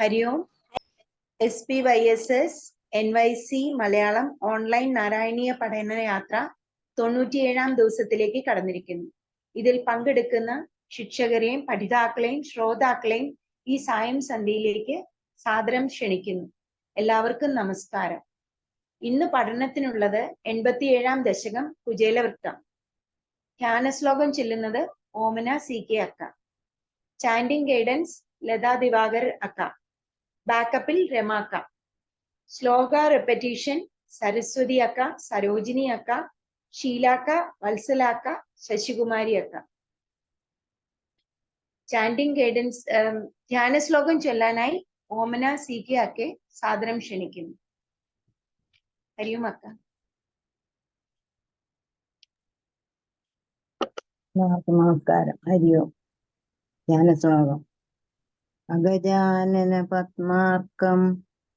ഹരി ഓം. SPYSS NYC Malayalam online നാരായണീയ പഠനയാത്ര 97-ാം ദിവസത്തിലേക്ക് കടന്നിരിക്കുന്നു. ഇതിൽ പങ്കെടുക്കുന്ന ശിക്ഷകരെയും പഠിതാക്കളെയും ശ്രോതാക്കളെയും ഈ സായം സന്ധ്യയിലേക്ക് സാദരം ക്ഷണിക്കുന്നു. എല്ലാവർക്കും നമസ്കാരം. ഇന്ന് പഠനത്തിനുള്ളത് 87-ാം ദശകം കുചേലവൃത്തം. ധ്യാനശ്ലോകം ചെല്ലുന്നത് ഓമന CK അക്ക. ചാൻഡിങ് ഗൈഡൻസ് ലതാ ദിവാകർ അക്ക. ബാക്കപ്പിൽ രമാക്ക. ശ്ലോക റെപ്പറ്റീഷൻ സരസ്വതി അക്ക, സരോജിനി അക്ക, ഷീലാക്ക, വത്സലാക്ക, ശശികുമാരി അക്ക. ചാൻഡിങ് ഗൈഡൻസ് ധ്യാന ശ്ലോകം ചൊല്ലാനായി ഓമന CK അക്കെ സാദരം ക്ഷണിക്കുന്നു. ഹരിയും അക്ക. നമസ്കാരം. ഹരിയോ. ധ്യാന ശ്ലോകം. അഗജാനന പത്മാർക്കം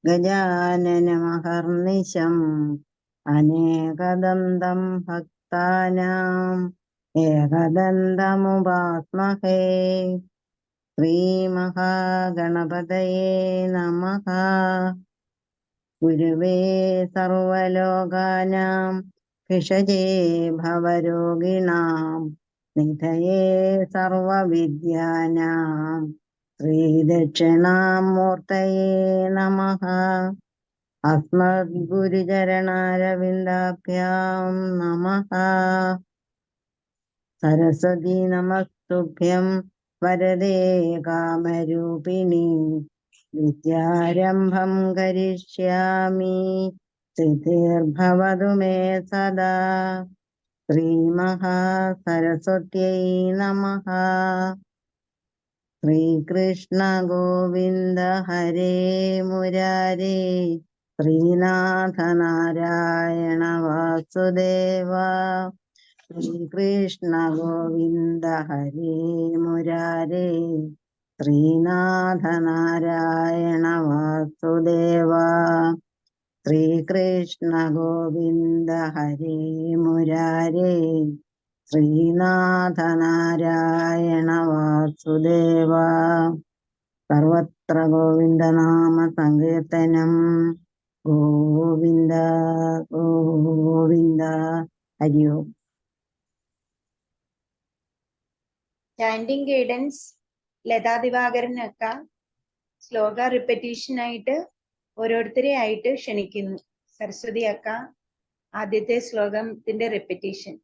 ഗജാനന മഹർനിശം അനേകദന്തം ഭക്താനാം ഏകദന്തമുപാസ്മഹേ. ശ്രീമഹാഗണപതയേ നമഃ. ഗുരുവേ സർവലോകാനാം ഭിഷജേ ഭവരോഗിണാം നിധയേ സർവവിദ്യാനാം ശ്രീദക്ഷിണാമൂർത്തയേ നമഃ. അസ്മദ്ഗുരുചരണാരവിന്ദാഭ്യാം നമഃ. സരസ്വതി നമസ്തുഭ്യം വരദേ കാമരൂപിണി വിദ്യാരംഭം കരിഷ്യാമി സിദ്ധിർഭവതു മേ സദാ. ശ്രീമഹാസരസ്വത്यै നമഃ. ശ്രീകൃഷ്ണ ഗോവിന്ദ ഹരേ മുരാരേ ശ്രീനാഥ നാരായണ വാസുദേവ. ശ്രീകൃഷ്ണ ഗോവിന്ദ ഹരേ മുരാരേ ശ്രീനാഥ നാരായണ വാസുദേവ. ശ്രീകൃഷ്ണ ഗോവിന്ദ ഹരേ മുരാരേ ശ്രീനാഥ നാരായണ വാസുദേവ. സർവത്ര ഗോവിന്ദനാമ സങ്കീർത്തനം. ഗോവിന്ദ ഗോവിന്ദ. ഹരിയോ. ചാൻഡിങ് ഗൈഡൻസ് ലതാ ദിവാകരൻ അക്ക ശ്ലോക റിപ്പറ്റീഷൻ ആയിട്ട് ഓരോരുത്തരെ ആയിട്ട് ക്ഷണിക്കുന്നു. സരസ്വതി അക്ക ആദ്യത്തെ ശ്ലോകത്തിന്റെ റിപ്പറ്റീഷൻ.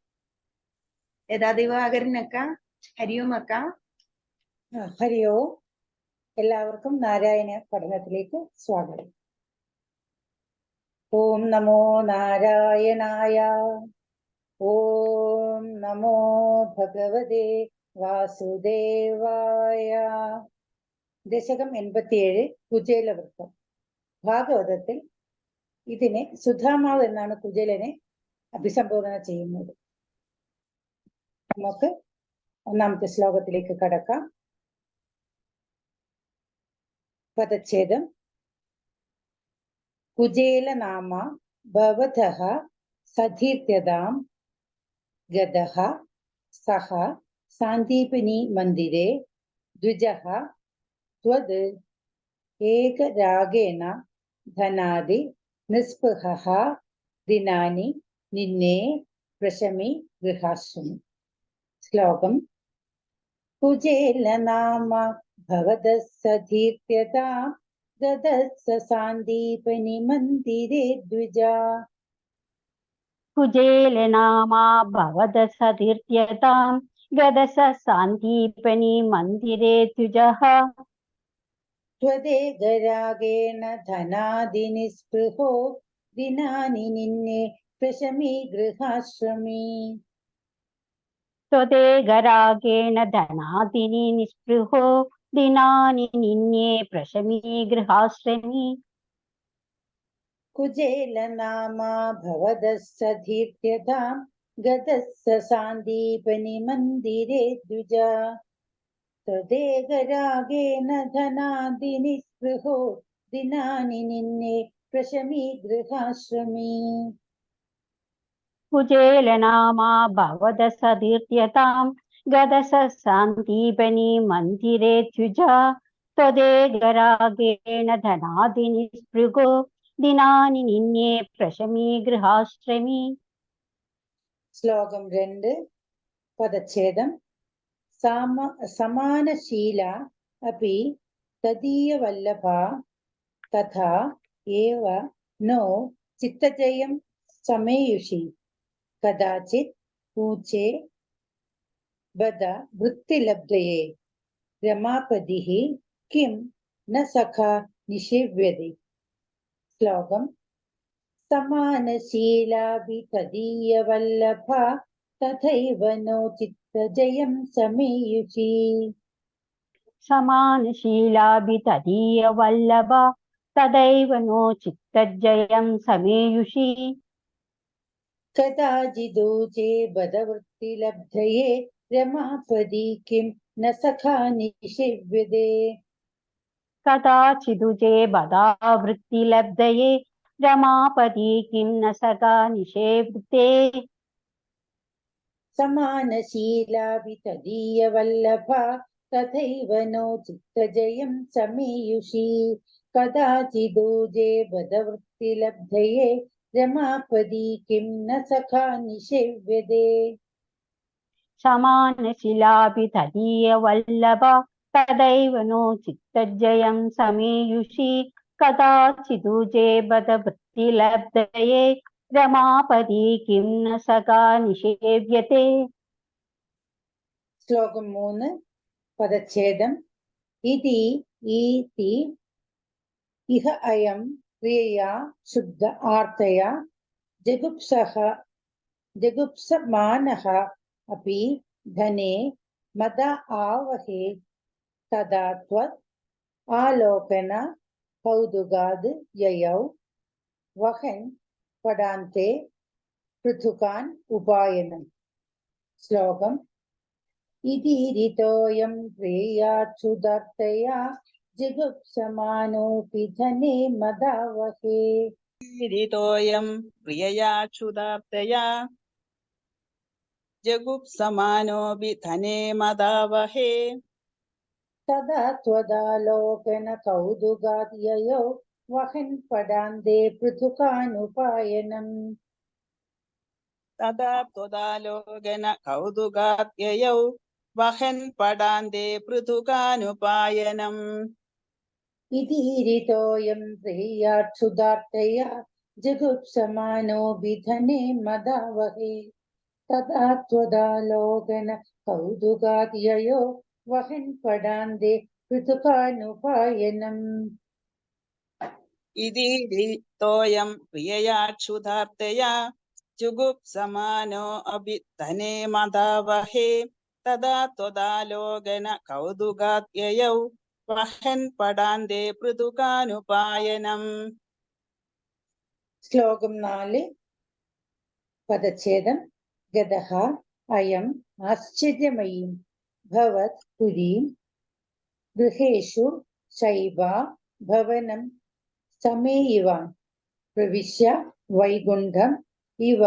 ലതാ ദിവാകരൻ അക്ക. ഹരിയോം അക്ക. ഹരിയോ. എല്ലാവർക്കും നാരായണ പഠനത്തിലേക്ക് സ്വാഗതം. ഓം നമോ നാരായണായ. ഓം നമോ ഭഗവതേ വാസുദേവായ. ദശകം 87 കുചേലവൃത്തം. ഭാഗവതത്തിൽ ഇതിനെ സുധാമാവ് എന്നാണ് കുചേലനെ അഭിസംബോധന ചെയ്യുന്നത്. നമുക്ക് ഒന്നാമത്തെ ശ്ലോകത്തിലേക്ക് കടക്കാം. പദച്ഛേദം. കുചേലനാമ ഭവതഃ സധീത്യതാം ഗതഃ സഹ സാന്ദീപനി മന്ദിരേ ദ്വിജഃ ത്വദ് ഏകരാഗേണ ധനാദി നിസ്പൃഹഃ ദിനാനി നിന്നേ പ്രശമി ഗൃഹാശ്രമി. ശ്ലോകം. കുചേലനാമ ഭവതഃ സധീത്യതാം ഗതഃ സാന്ദീപനി മന്ദിരേ ദ്വിജഃ. കുചേലനാമാ ഭവതഃ സധീത്യതാം ഗതഃ സാന്ദീപനി മന്ദിരേ ദ്വിജഃ. ത്വദേകരാഗേണ ധനാദി നിസ്പൃഹോ ദിനാനി നിന്നേ പ്രശമി ഗൃഹാശ്രമി. ത്വദേകരാഗേണ ധനാദിനി നിസ്പൃഹോ ദിനാനി നിന്നേ പ്രശമി ഗൃഹാശ്രമി. കുചേലനാമ ഭവതഃ സധീത്യതാം ഗതഃ സാന്ദീപനി മന്ദിരേ ദ്വിജഃ. ത്വദേകരാഗേണ ധനാദി നിസ്പൃഹോ ദിനാനി നിന്നേ പ്രശമി ഗൃഹാശ്രമി. കുചേലനാമാ ഭവതഃ സധീത്യതാം ഗതഃ സാന്ദീപനി മന്ദിരേ ദ്വിജഃ. त्वदेकरागेण धनादिनिस्पृहो ദിനാനി നിന്നെ പ്രശമീ ഗൃഹാശ്രമി. ശ്ലോകം 2 പദച്ഛേദം. സമാനശീല അപി തദീയവല്ലഭ തഥാ ഏവ നോ ചിത്തജയം സമേയുഷി കദാചിത് ഊചേ ബദ വൃത്തിലബ്ധയേ രമാപതിഃ കിം ന സഖാ നിഷേവ്യതി. ശ്ലോകം. സമാനശീലാഭി തദീയവല്ലഭ തഥൈവ നോ ചിത്തജയം സമേയുഷി. സമാനശീലാഭി തദീയ വല്ലഭ തദൈവ നോ ചിത്തജയം സമേയുഷി. കദാചിദൂചേ ബദവൃത്തിലബ്ധയേ രമാപതി കിം ന സഖാ നിഷേവ്യതേ. കഥാചിദുജേ ബദാവൃത്തിലബ്ധയേ രമാപതി കിം ന സഖാ നിഷേവ്യതേ. സമാനശീലാഭി തദീയവല്ലഭ തഥൈവ നോ ചിത്തജയം സമേയുഷി കദാചിദൂജേ ബദവൃത്തിലബ്ധയേ രമാപതി കിം ന സഖാ നിഷേവ്യതേ. സമാനശിലാഭി തദീയ വല്ലഭ തദൈവ നോ ചിത്തജയം സമേയുഷി കഥാചിദുജേ ബദവൃത്തിലബ്ധയേ രമാപതി കിം ന സഖാ നിഷേവ്യതേ. ശ്ലോകം 3 പദച്ഛേദം. ഇതി ഈതി ഇഹ അയം ക്രിയയാ ശുദ്ധ ആർത്തയാ ജഗുപ്സമാനഃ അപി ധനേ മദ ആവഹേ തദാ ത്വത് ആലോകന കൗതുകാദ് യയൗ വഹൻ പടാന്തേ പൃഥുകാൻ ഉപായനം. ശ്ലോകം. ഇതീരിതോയം പ്രിയാച്യുദാർത്തയാ ജിഗുപ്സമാനോപി ധനേ മദാവഹേ. ീരിതോയം പ്രിയയാച്യുതാപ്തയാ ജഗുപ്സമാനോപി ധനേ മദാവഹേ. തദാ ത്വദാലോകന കൗതുകാദ് യയൗ വഹൻ പടാന്തേ പൃഥുകാനുപായനം. തദാ ത്വദാലോകന കൗതുകാദ്യയൗ വഹൻ പടാന്തേ പൃഥുകാനുപായനം. ഇതീരിതോയം പ്രിയാച്യുദാർത്തയാ ജഗുപ്സമാനോപി ധനേ മദാവഹേ. തദാ ത്വദാലോകന കൗതുകാദ് യയൗ വഹൻ പടാന്തേ പൃഥുകാനുപായനം. ഇതീരിതോയം പ്രിയയാച്യുതാർത്തയാ ജുഗുപ്സമാനോ അഭി ധനേ മദാവഹേ. തദാ ത്വദാലോകന കൗതുകാദ്യയൗ വഹൻ പടാന്തേ പൃഥുകാനുപായനം. ശ്ലോകം 4 പദച്ഛേദം. ഗതഃ അയം ആശ്ചര്യമയീം ഭവത് പുരീം ഗൃഹേഷു ശൈവാ ഭവനം സമേയിവാൻ പ്രവിശ്യ വൈകുണ്ഠം ഇവ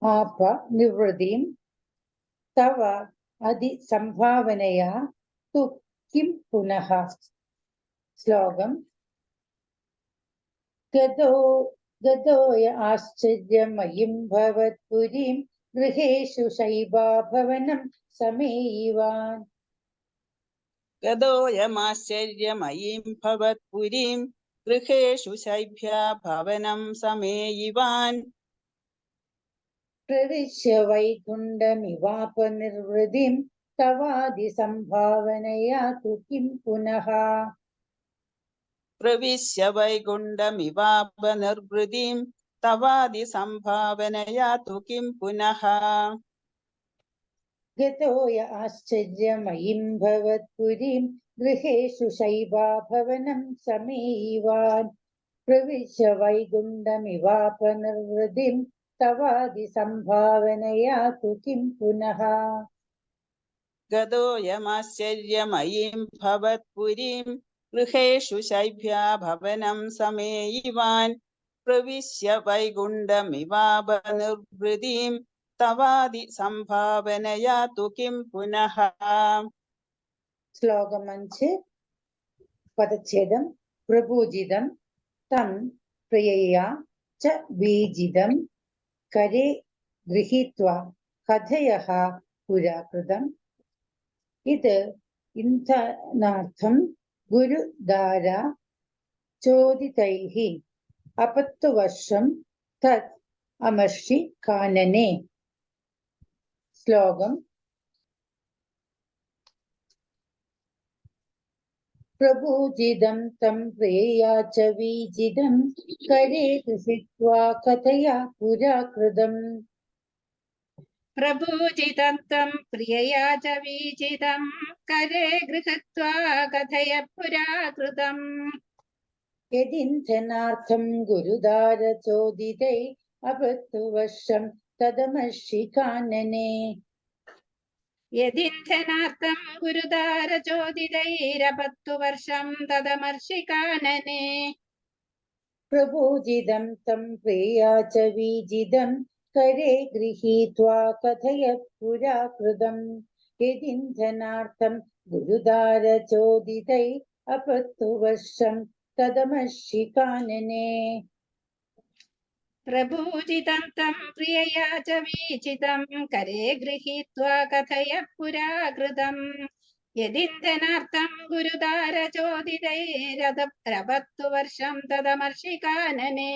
ആപ നിവൃതിം തവ അതിസംഭാവനയാ തു കിം പുനഃ. ശ്ലോകം. ഗതോയ ആശ്ചര്യമയീം ഭവത് പുരീം ഗൃഹേഷു ശൈവാ ഭവനം സമേയിവാൻ. ഗതോയമാശ്ചര്യമയീം ഭവത് പുരീം ഗൃഹേഷു ശൈഭ്യാ ഭവനം സമേയിവാൻ. പ്രവിശ്യ വൈകുണ്ഠമിവാപനിർവൃതിം തവാദിസംഭാവനയാ തു കിം പുനഃ. പ്രവിശ്യ വൈകുണ്ഠമിവാപനിർവൃതിം തവാദിസംഭാവനയാ തു കിം പുനഃ. ഗതോയ ആശ്ചര്യമയീം ഭവത് പുരീം ഗൃഹേഷു ശൈവാ ഭവനം സമേയിവാൻ. പ്രവിശ്യ വൈകുണ്ഠമിവാപനിർവൃതിം തവാദിസംഭാവനയാ തു കിം പുനഃ. ഗതോയമാശ്ചര്യമയീം ഭവത് പുരീം ഗൃഹേഷു ശൈഭ്യാ ഭവനം സമേയിവാൻ. പ്രവിശ്യ വൈകുണ്ഠമിവാപനിർവൃതിം തവാദിസംഭാവനയാ തു കിം പുനഃ. ശ്ലോകം 5 പദച്ഛേദം. പ്രപൂജിതം തം പ്രിയയാ ച ബീജിതം കരേ ഗൃഹീത്വാ കഥയഃ പുരാകൃതം. ഇത് ഇന്ധനാർത്ഥം ഗുരുദാര ചോദിതൈഃ അപത്തുവർഷം തത് അമർഷി കാനനെ. ശ്ലോകം. പ്രപൂജിതം തം പ്രിയയാ ച വീജിതം കരേ ഗൃഹീത്വാ കഥയാ പുരാകൃതം. പ്രഭൂജിതം തം പ്രിയയാ ച വീജിതം കരേ ഗൃഹീത്വാ കഥയ പുരാകൃതം. യദിന്ധനാർത്ഥം ഗുരുദാര ചോദിതൈ അപത്തുവർഷം തദമർഷി കാനനെ. യദിന്ധനാർത്ഥം ഗുരുദാര ചോദിതൈരപത്തുവർഷം തദമർഷി കാനനെ. പ്രപൂജിതം തം പ്രിയാ ച വീജിതം കരേ ഗൃഹീത്വാ കഥയ പുരാകൃതം. യദിന്ധനാർത്ഥം ഗുരുദാര ചോദിതൈ അപത്തുവർഷം തദമർഷി കാനനെ. പ്രഭൂജിതം തം പ്രിയയാ ച വീജിതം കരേ ഗൃഹീത്വാ കഥയ പുരാകൃതം. യദിന്ധനാർത്ഥം ഗുരുദാര ചോദിതൈരപത്തുവർഷം തദമർഷി കാനനെ.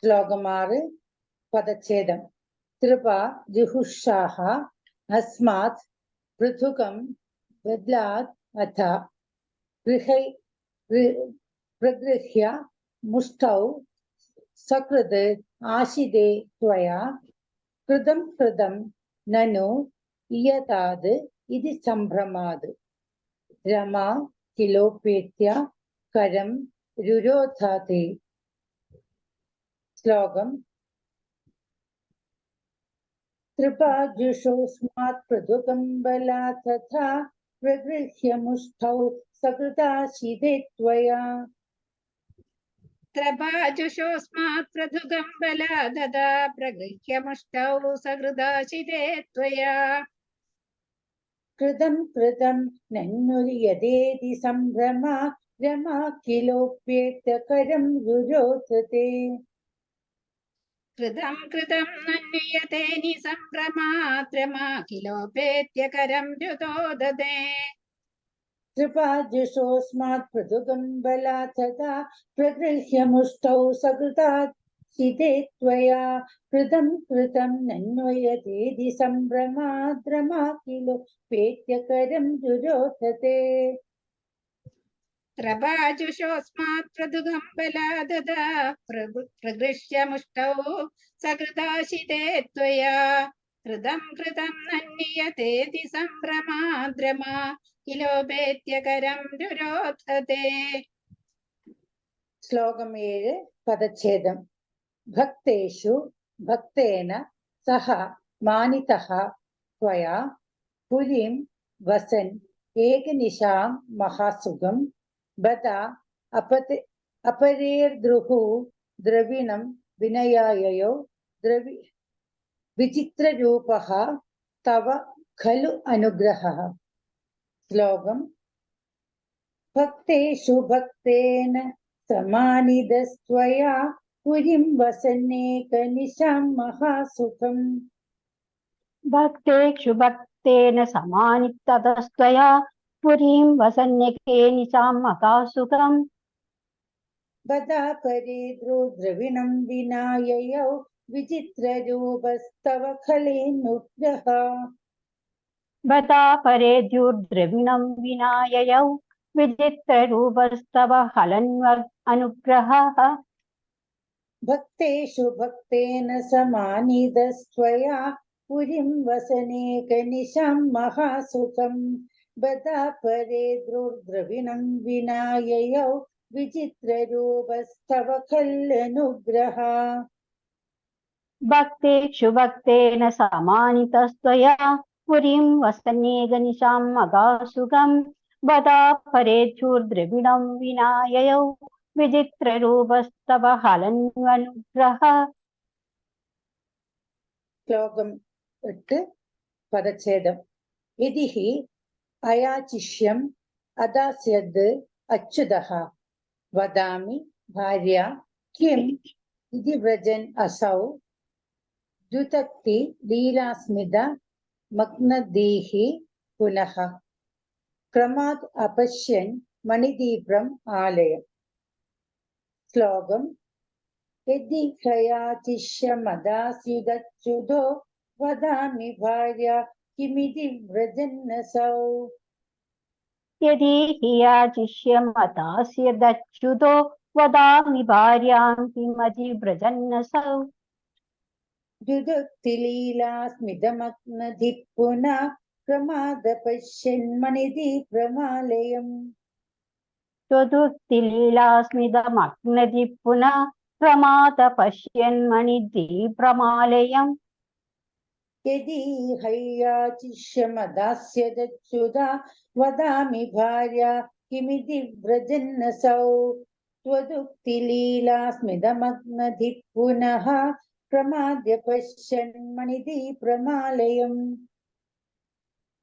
ശ്ലോകം 6 പദച്ഛേദം. കൃപ ജുഹുഷാഃ അസ്മാത് പൃഥുകം ബദ്ലാത് അഥ പ്രഗൃഹ്യ മുഷ്ടൗ സകൃത് ആശിതേ ത്വയാ കൃതം കൃതം നനു ഇയതാത് ഇതി സംഭ്രമാത്. രമാ കിലോപേത്യ കരം രുരോധാതേ. ശ്ലോകം. ത്രിപാജുഷോസ്മാത് പൃഥുകം ബലാത് തഥാ പ്രഗൃഹ്യ മുഷ്ടൗ സകൃതാശിതേ ത്വയാ. ത്രപാജുഷോസ്മാത് പൃഥുകം ബലാത് തഥാ പ്രഗൃഹ്യ മുഷ്ടൗ സകൃതാശിതേ ത്വയാ. കൃതം കൃതം നന്നുര്യതേതി സംഭ്രമാ രമാ കിലോപ്യേത്യ കരം രുരോധതേ. കൃതം കൃതം നന്യത്തെ നിസംഭ്രമാത്രമാ കിലോപേത്യ കരം രുതോദതേ. ത്രിപാജുഷോസ്മാത് പൃഥുകം ബലാത് തഥാ പ്രഗൃഹ്യ മുഷ്ടൗ സകൃതാശിതേ ത്വയാ. കൃതം കൃതം നന്വയതേതി സംഭ്രമാദ്രമാ കിലോപേത്യ കരം രുരോധതേ. ത്രപാജുഷോസ്മാത് പൃഥുകം ബലാത് തഥാ പ്രഗൃഹ്യ മുഷ്ടൗ സകൃതാശിതേ ത്വയാ. കൃതം കൃതം നന്യതേതി സംഭ്രമാദ്രമാ കിലോപേത്യ കരം രുരോധതേ. ശ്ലോകം 7 പദച്ഛേദം. ഭക്തേഷു ഭക്തേന സഹ മാനിതഃ ത്വയാ പുരീം വസൻ ഏകനിശാം മഹാസുഖം ബത അപരേർദ്രുഹു ദ്രവിണം വിനയായയോ വിചിത്രരൂപഃ തവ ഖലു അനുഗ്രഹഃ. ശ്ലോകം. ഭക്തേഷു ഭക്തേന സമാനിതസ്ത്വയാ പുരീം വസന്നേകനിശാം മഹാസുഖം. ഭക്തേഷു ഭക്തേന സമാനിതസ്ത്വയാ പുരീം വസന്യകേനിശാം മഹാസുഖം. ബദാപരേദ്രോ ദ്രവിണം വിനായയൗ വിചിത്രരൂപസ്തവ ഖലേനുഗ്രഹ. ബദാപരേദ്യുർദ്രവിണം വിനായയൗ വിചിത്രരൂപസ്തവ ഹലന്വനുഗ്രഹഃ. ഭക്തേഷു ഭക്തേന സമാനിതസ്ത്വയാ പുരീം വസനേകനിശാം മഹാസുഖം. ബദാപരേദ്രുർദ്രവിണം വിനായയൗ വിചിത്രരൂപസ്തവ ഖല്ലനുഗ്രഹ. ഭക്തേഷു ഭക്തേന സമാനിതസ്ത്വയാ പുരീം വസന്യേകനിശാം മഹാസുഖം. ബദാപരേദ്യുർദ്രവിണം വിനായയൗ വിചിത്രരൂപസ്തവ ഹലന്വനുഗ്രഹഃ. ശ്ലോകം 8 പദച്ഛേദം. യദി अयाचिष्यम् अदास्यद् अच्युतः वदामि भार्या किम् इति व्रजन् असौ द्युतक्ति लीलास्मिद मग्नदीः पुनः क्रमात् अपश्यन् मणिदीप्रम् आलयम्। श्लोकम् यदि ह्ययाचिष्यमदास्युदच्युतो वदामि भार्या किमिति व्रजन्नसौ। यदि हि याचिष्यमदास्यदच्युतो वदामि भार्यां किमतिव्रजन्नसौ। द्युदक्तिलीलास्मिदमग्नधिः पुनः प्रमादपश्यन्मणिदीप्रमालयम्। त्वदुक्तिलीलास्मिदमग्नदि पुनः प्रमादपश्यन्मणिदीप्रमालयम्। यदि हैयाचिष्यमदास्यदच्युता वदामि भार्या किमिति व्रजन्नसौ। त्वदुक्तिलीलास्मिदमग्नधिः पुनः प्रमाद्य पश्यन्मणिदीप्रमालयम्।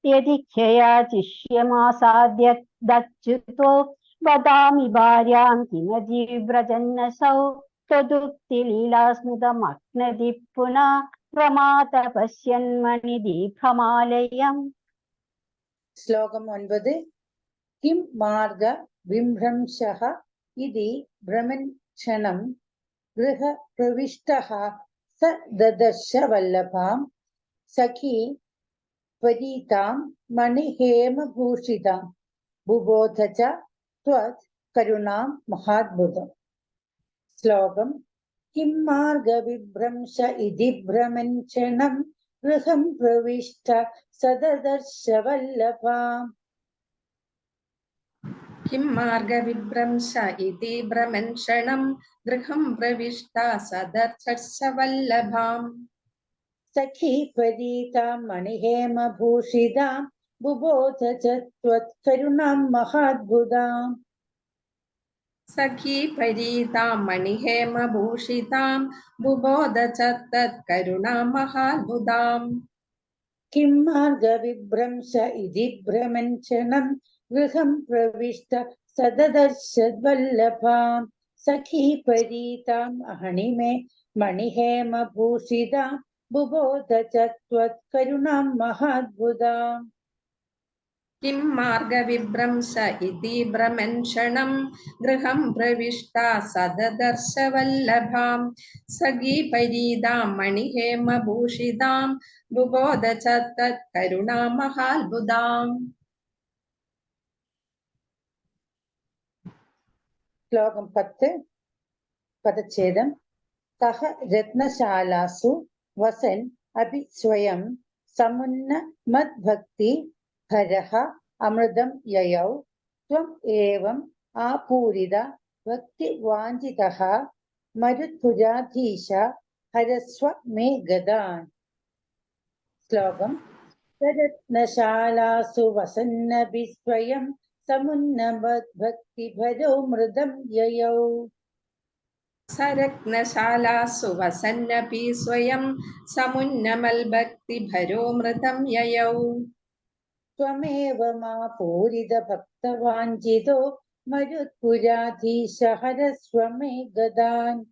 यदि ह्ययाचिष्यमासाद्यदच्युतो वदामि भार्यां किमतिव्रजन्नसौ। त्वदुक्तिलीलास्मिदमग्नदि पुनः प्रमादपश्यन्मणिदीप्रमालयम्। श्लोकम् 9 किं मार्ग विभ्रंशः इति भ्रमन् क्षणं गृह प्रविष्टः स ददर्श वल्लभां सखी त्वरीतां मणिहेमभूषितां बुबोध च त्वत् करुणां महाद्भुतम्। श्लोकम् किं मार्ग विभ्रंश इति भ्रमन् क्षणं गृहं प्रविष्ट स ददर्श वल्लभाम्। किं मार्गविभ्रंश इति भ्रमन् क्षणं गृहं प्रविष्टा सदर्शर्ष वल्लभाम्। सखी त्वरीतां मणिहेमभूषितां बुबोध च त्वत्करुणां महाद्भुताम्। सखी परीतां मणिहेमभूषितां बुबोध च तत्करुणां महाद्भुताम्। किं मार्गविभ्रंश इति भ्रमन् क्षणं गृहं प्रविष्ट सददर्श वल्लभां सखी परीतां मणिहेमभूषितां बुबोध च त्वत्करुणां महाद्भुताम्। किं मार्गविभ्रंश इति भ्रमन् क्षणं गृहं प्रविष्टा सददर्श वल्लभां सखी परीतां मणिहेमभूषितां बुबोध च तत्करुणां महाद्भुताम्। श्लोकं 10 पदच्छेदं कः रत्नशालासु वसन् अपि स्वयं समुन्न मद्भक्ति हरः अमृतं ययौ त्वम् एवम् आपूरित भक्तिवाञ्छितः मरुत्पुराधीश हरस्व मे गदान्। श्लोकम् रत्नशालासु वसन्नपि स्वयं समुन्नमद्भक्तिभरो मृदं ययौ। सरत्नशालासु वसन्नपि स्वयं समुन्नमल्भक्तिभरो मृतं ययौ। त्वमेव मा पूरितभक्तवाञ्छितो मरुत्पुराधीश हरस्व मे गदान्।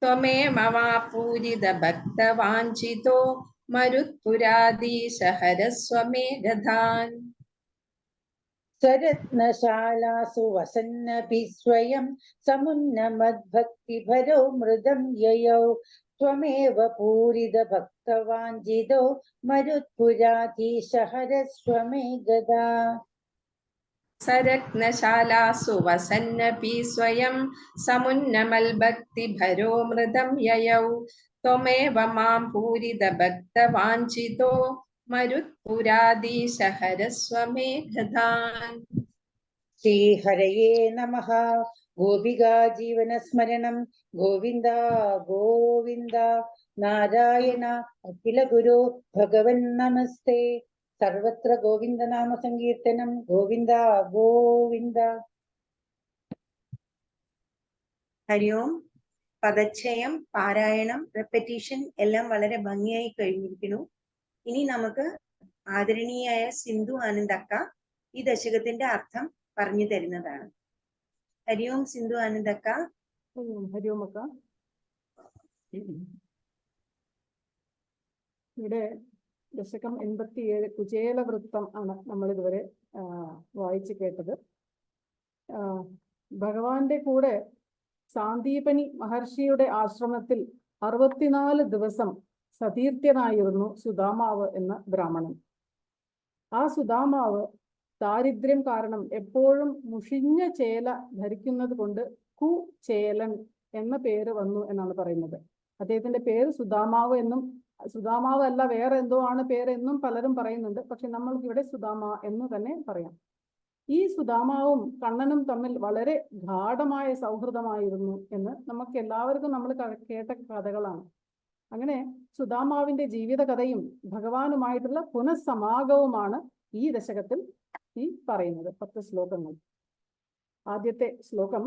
त्वमेव मा पूरितभक्तवाञ्छितो मरुत्पुराधीश हरस्व मे गदान्। सरत्नशालासु वसन्नपि स्वयं समुन्नमद्भक्तिभरो मृदं ययौ त्वमेव पूरितभक्तवाञ्छितो मरुत्पुराधीश हरस्व मे गदा। सरत्नशालासु वसन्नपि स्वयं समुन्नमल्भक्तिभरो मृदं ययौ त्वमेव मां पूरितभक्तवाञ्छितो मरुत्पुराधीश हरस्व मे गदान्। श्रीहरये नमः। गोपिका जीवनस्मरणं गोविन्द गोविन्द नारायण अखिल गुरु भगवन् नमस्ते। सर्वत्र गोविन्द नाम संकीर्तनं गोविन्द गोविन्द। ഹരി ഓം. പദച്ഛയം, പാരായണം, റെപ്പറ്റീഷൻ എല്ലാം വളരെ ഭംഗിയായി കഴിഞ്ഞിരിക്കുന്നു. ഇനി നമുക്ക് ആദരണീയായ സിന്ധു ആനന്ദക്ക ഈ ദശകത്തിന്റെ അർത്ഥം പറഞ്ഞു തരുന്നതാണ്. ഹരി ഓം സിന്ധു ആനന്ദക്ക. ഹരി ഓം അക്ക. ഇവിടെ ദശകം 87 കുചേല വൃത്തം ആണ് നമ്മൾ ഇതുവരെ വായിച്ചു കേട്ടത്. ഭഗവാന്റെ കൂടെ സാന്ദീപനി മഹർഷിയുടെ ആശ്രമത്തിൽ 64 ദിവസം സതീർത്ഥ്യനായിരുന്നു സുദാമാവ് എന്ന ബ്രാഹ്മണൻ. ആ സുദാമാവ് ദാരിദ്ര്യം കാരണം എപ്പോഴും മുഷിഞ്ഞ ചേല ധരിക്കുന്നത് കൊണ്ട് കുചേലൻ എന്ന പേര് വന്നു എന്നാണ് പറയുന്നത്. അദ്ദേഹത്തിന്റെ പേര് സുദാമാവ് എന്നും, സുദാമാവ് അല്ല വേറെ എന്തോ ആണ് പേരെന്നും പലരും പറയുന്നുണ്ട്. പക്ഷെ നമ്മൾക്ക് ഇവിടെ സുദാമ എന്ന് തന്നെ പറയാം. ഈ സുദാമാവും കണ്ണനും തമ്മിൽ വളരെ ഗാഢമായ സൗഹൃദമായിരുന്നു എന്ന് നമുക്ക് എല്ലാവർക്കും നമ്മൾ കേട്ട കഥകളാണ്. അങ്ങനെ സുദാമാവിന്റെ ജീവിത കഥയും ഭഗവാനുമായിട്ടുള്ള പുനഃസമാഗവുമാണ് ഈ ദശകത്തിൽ ഈ പറയുന്നത് 10 ശ്ലോകങ്ങൾ. ആദ്യത്തെ ശ്ലോകം: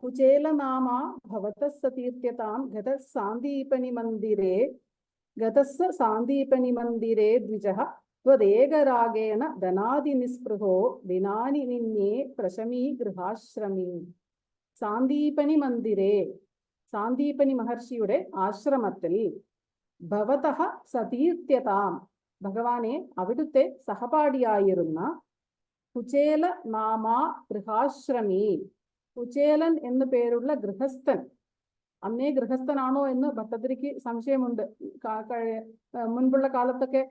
കുചേലനാമ ഭവതഃ സതീർത്ഥ്യതാം ഗതഃ സാന്ദീപനി മന്ദിരേ ദ്വിജഃ ത്വദേകരാഗേണ ധനാദി നിസ്പൃഹോ ദിനാനി നിന്യേ പ്രശമീ ഗൃഹാശ്രമീ. സാന്ദീപനി മന്ദിരേ, സാന്ദീപനി മഹർഷിയുടെ ആശ്രമത്തിൽ, ഭവതഃ സതീർത്ഥ്യതാം, ഭഗവാനെ അവിടുത്തെ സഹപാഠിയായിരുന്ന, കുചേല നാമാ ഗൃഹാശ്രമീ, കുചേലൻ എന്നു പേരുള്ള ഗൃഹസ്ഥൻ. അന്നേ ഗൃഹസ്ഥനാണോ എന്ന് ഭട്ടതിരിക്ക് സംശയമുണ്ട്. മുൻപുള്ള കാലത്തൊക്കെ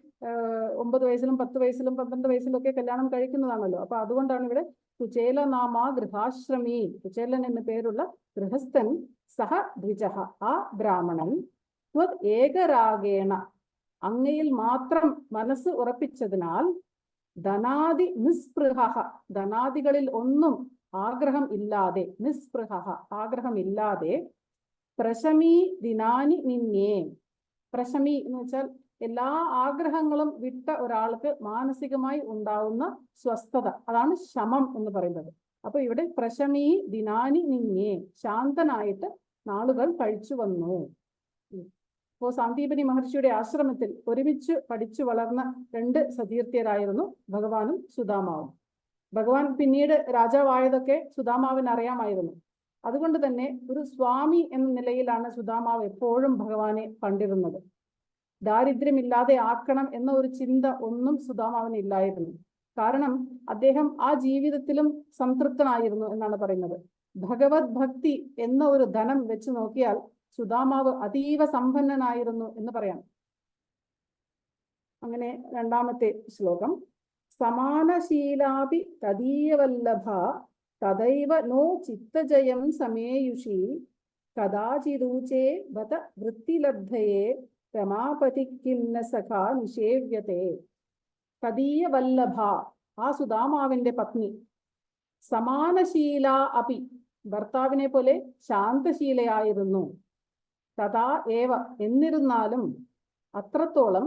9 വയസ്സിലും 10 വയസ്സിലും 12 വയസ്സിലും ഒക്കെ കല്യാണം കഴിക്കുന്നതാണല്ലോ. അപ്പൊ അതുകൊണ്ടാണ് ഇവിടെ കുചേല നാമാ ഗൃഹാശ്രമീ, കുചേലൻ എന്നു പേരുള്ള ഗൃഹസ്ഥൻ, സഹ ദ്വിജഃ, ആ ബ്രാഹ്മണൻ, ത്വദ് ഏകരാഗേണ, അങ്ങയിൽ മാത്രം മനസ്സ് ഉറപ്പിച്ചതിനാൽ, ധനാദി നിസ്പൃഹ, ധനാദികളിൽ ഒന്നും ആഗ്രഹം ഇല്ലാതെ, നിസ്പൃഹ ആഗ്രഹമില്ലാതെ, പ്രശമീ ദിനാനി നിന്നേ, പ്രശമി എന്ന് വെച്ചാൽ എല്ലാ ആഗ്രഹങ്ങളും വിട്ട ഒരാൾക്ക് മാനസികമായി ഉണ്ടാവുന്ന സ്വസ്ഥത, അതാണ് ശമം എന്ന് പറയുന്നത്. അപ്പൊ ഇവിടെ പ്രശമീ ദിനാനി നിന്നേ, ശാന്തനായിട്ട് നാളുകൾ കഴിച്ചു വന്നു. അപ്പോൾ സാന്ദീപനി മഹർഷിയുടെ ആശ്രമത്തിൽ ഒരുമിച്ച് പഠിച്ചു വളർന്ന 2 സതീർത്ഥ്യരായിരുന്നു ഭഗവാനും സുദാമാവും. ഭഗവാൻ പിന്നീട് രാജാവായതൊക്കെ സുദാമാവിന് അറിയാമായിരുന്നു. അതുകൊണ്ട് തന്നെ ഒരു സ്വാമി എന്ന നിലയിലാണ് സുദാമാവ് എപ്പോഴും ഭഗവാനെ കണ്ടിരുന്നത്. ദാരിദ്ര്യമില്ലാതെ ആക്കണം എന്ന ഒരു ചിന്ത ഒന്നും സുദാമാവിന് ഇല്ലായിരുന്നു. കാരണം അദ്ദേഹം ആ ജീവിതത്തിലും സംതൃപ്തനായിരുന്നു എന്നാണ് പറയുന്നത്. ഭഗവത് ഭക്തി എന്ന ഒരു ധനം വെച്ച് നോക്കിയാൽ സുദാമാവ് അതീവ സമ്പന്നനായിരുന്നു എന്ന് പറയാം. അങ്ങനെ രണ്ടാമത്തെ ശ്ലോകം: സമാനശീലാപി തദീയവല്ലഭ തദൈവ നോ ചിത്തജയം സമേയുഷി കദാചിദൂചേ ബത വൃത്തിലബ്ധയേ രമാപതിക്കിന്ന സഖാ നിഷേവ്യത്തെ. തദീയവല്ലഭ, ആ സുദാമാവിന്റെ പത്നി, സമാനശീല അപി, ഭർത്താവിനെ പോലെ ശാന്തശീലയായിരുന്നു, തഥാ ഏവ എന്നിരുന്നാലും, അത്രത്തോളം,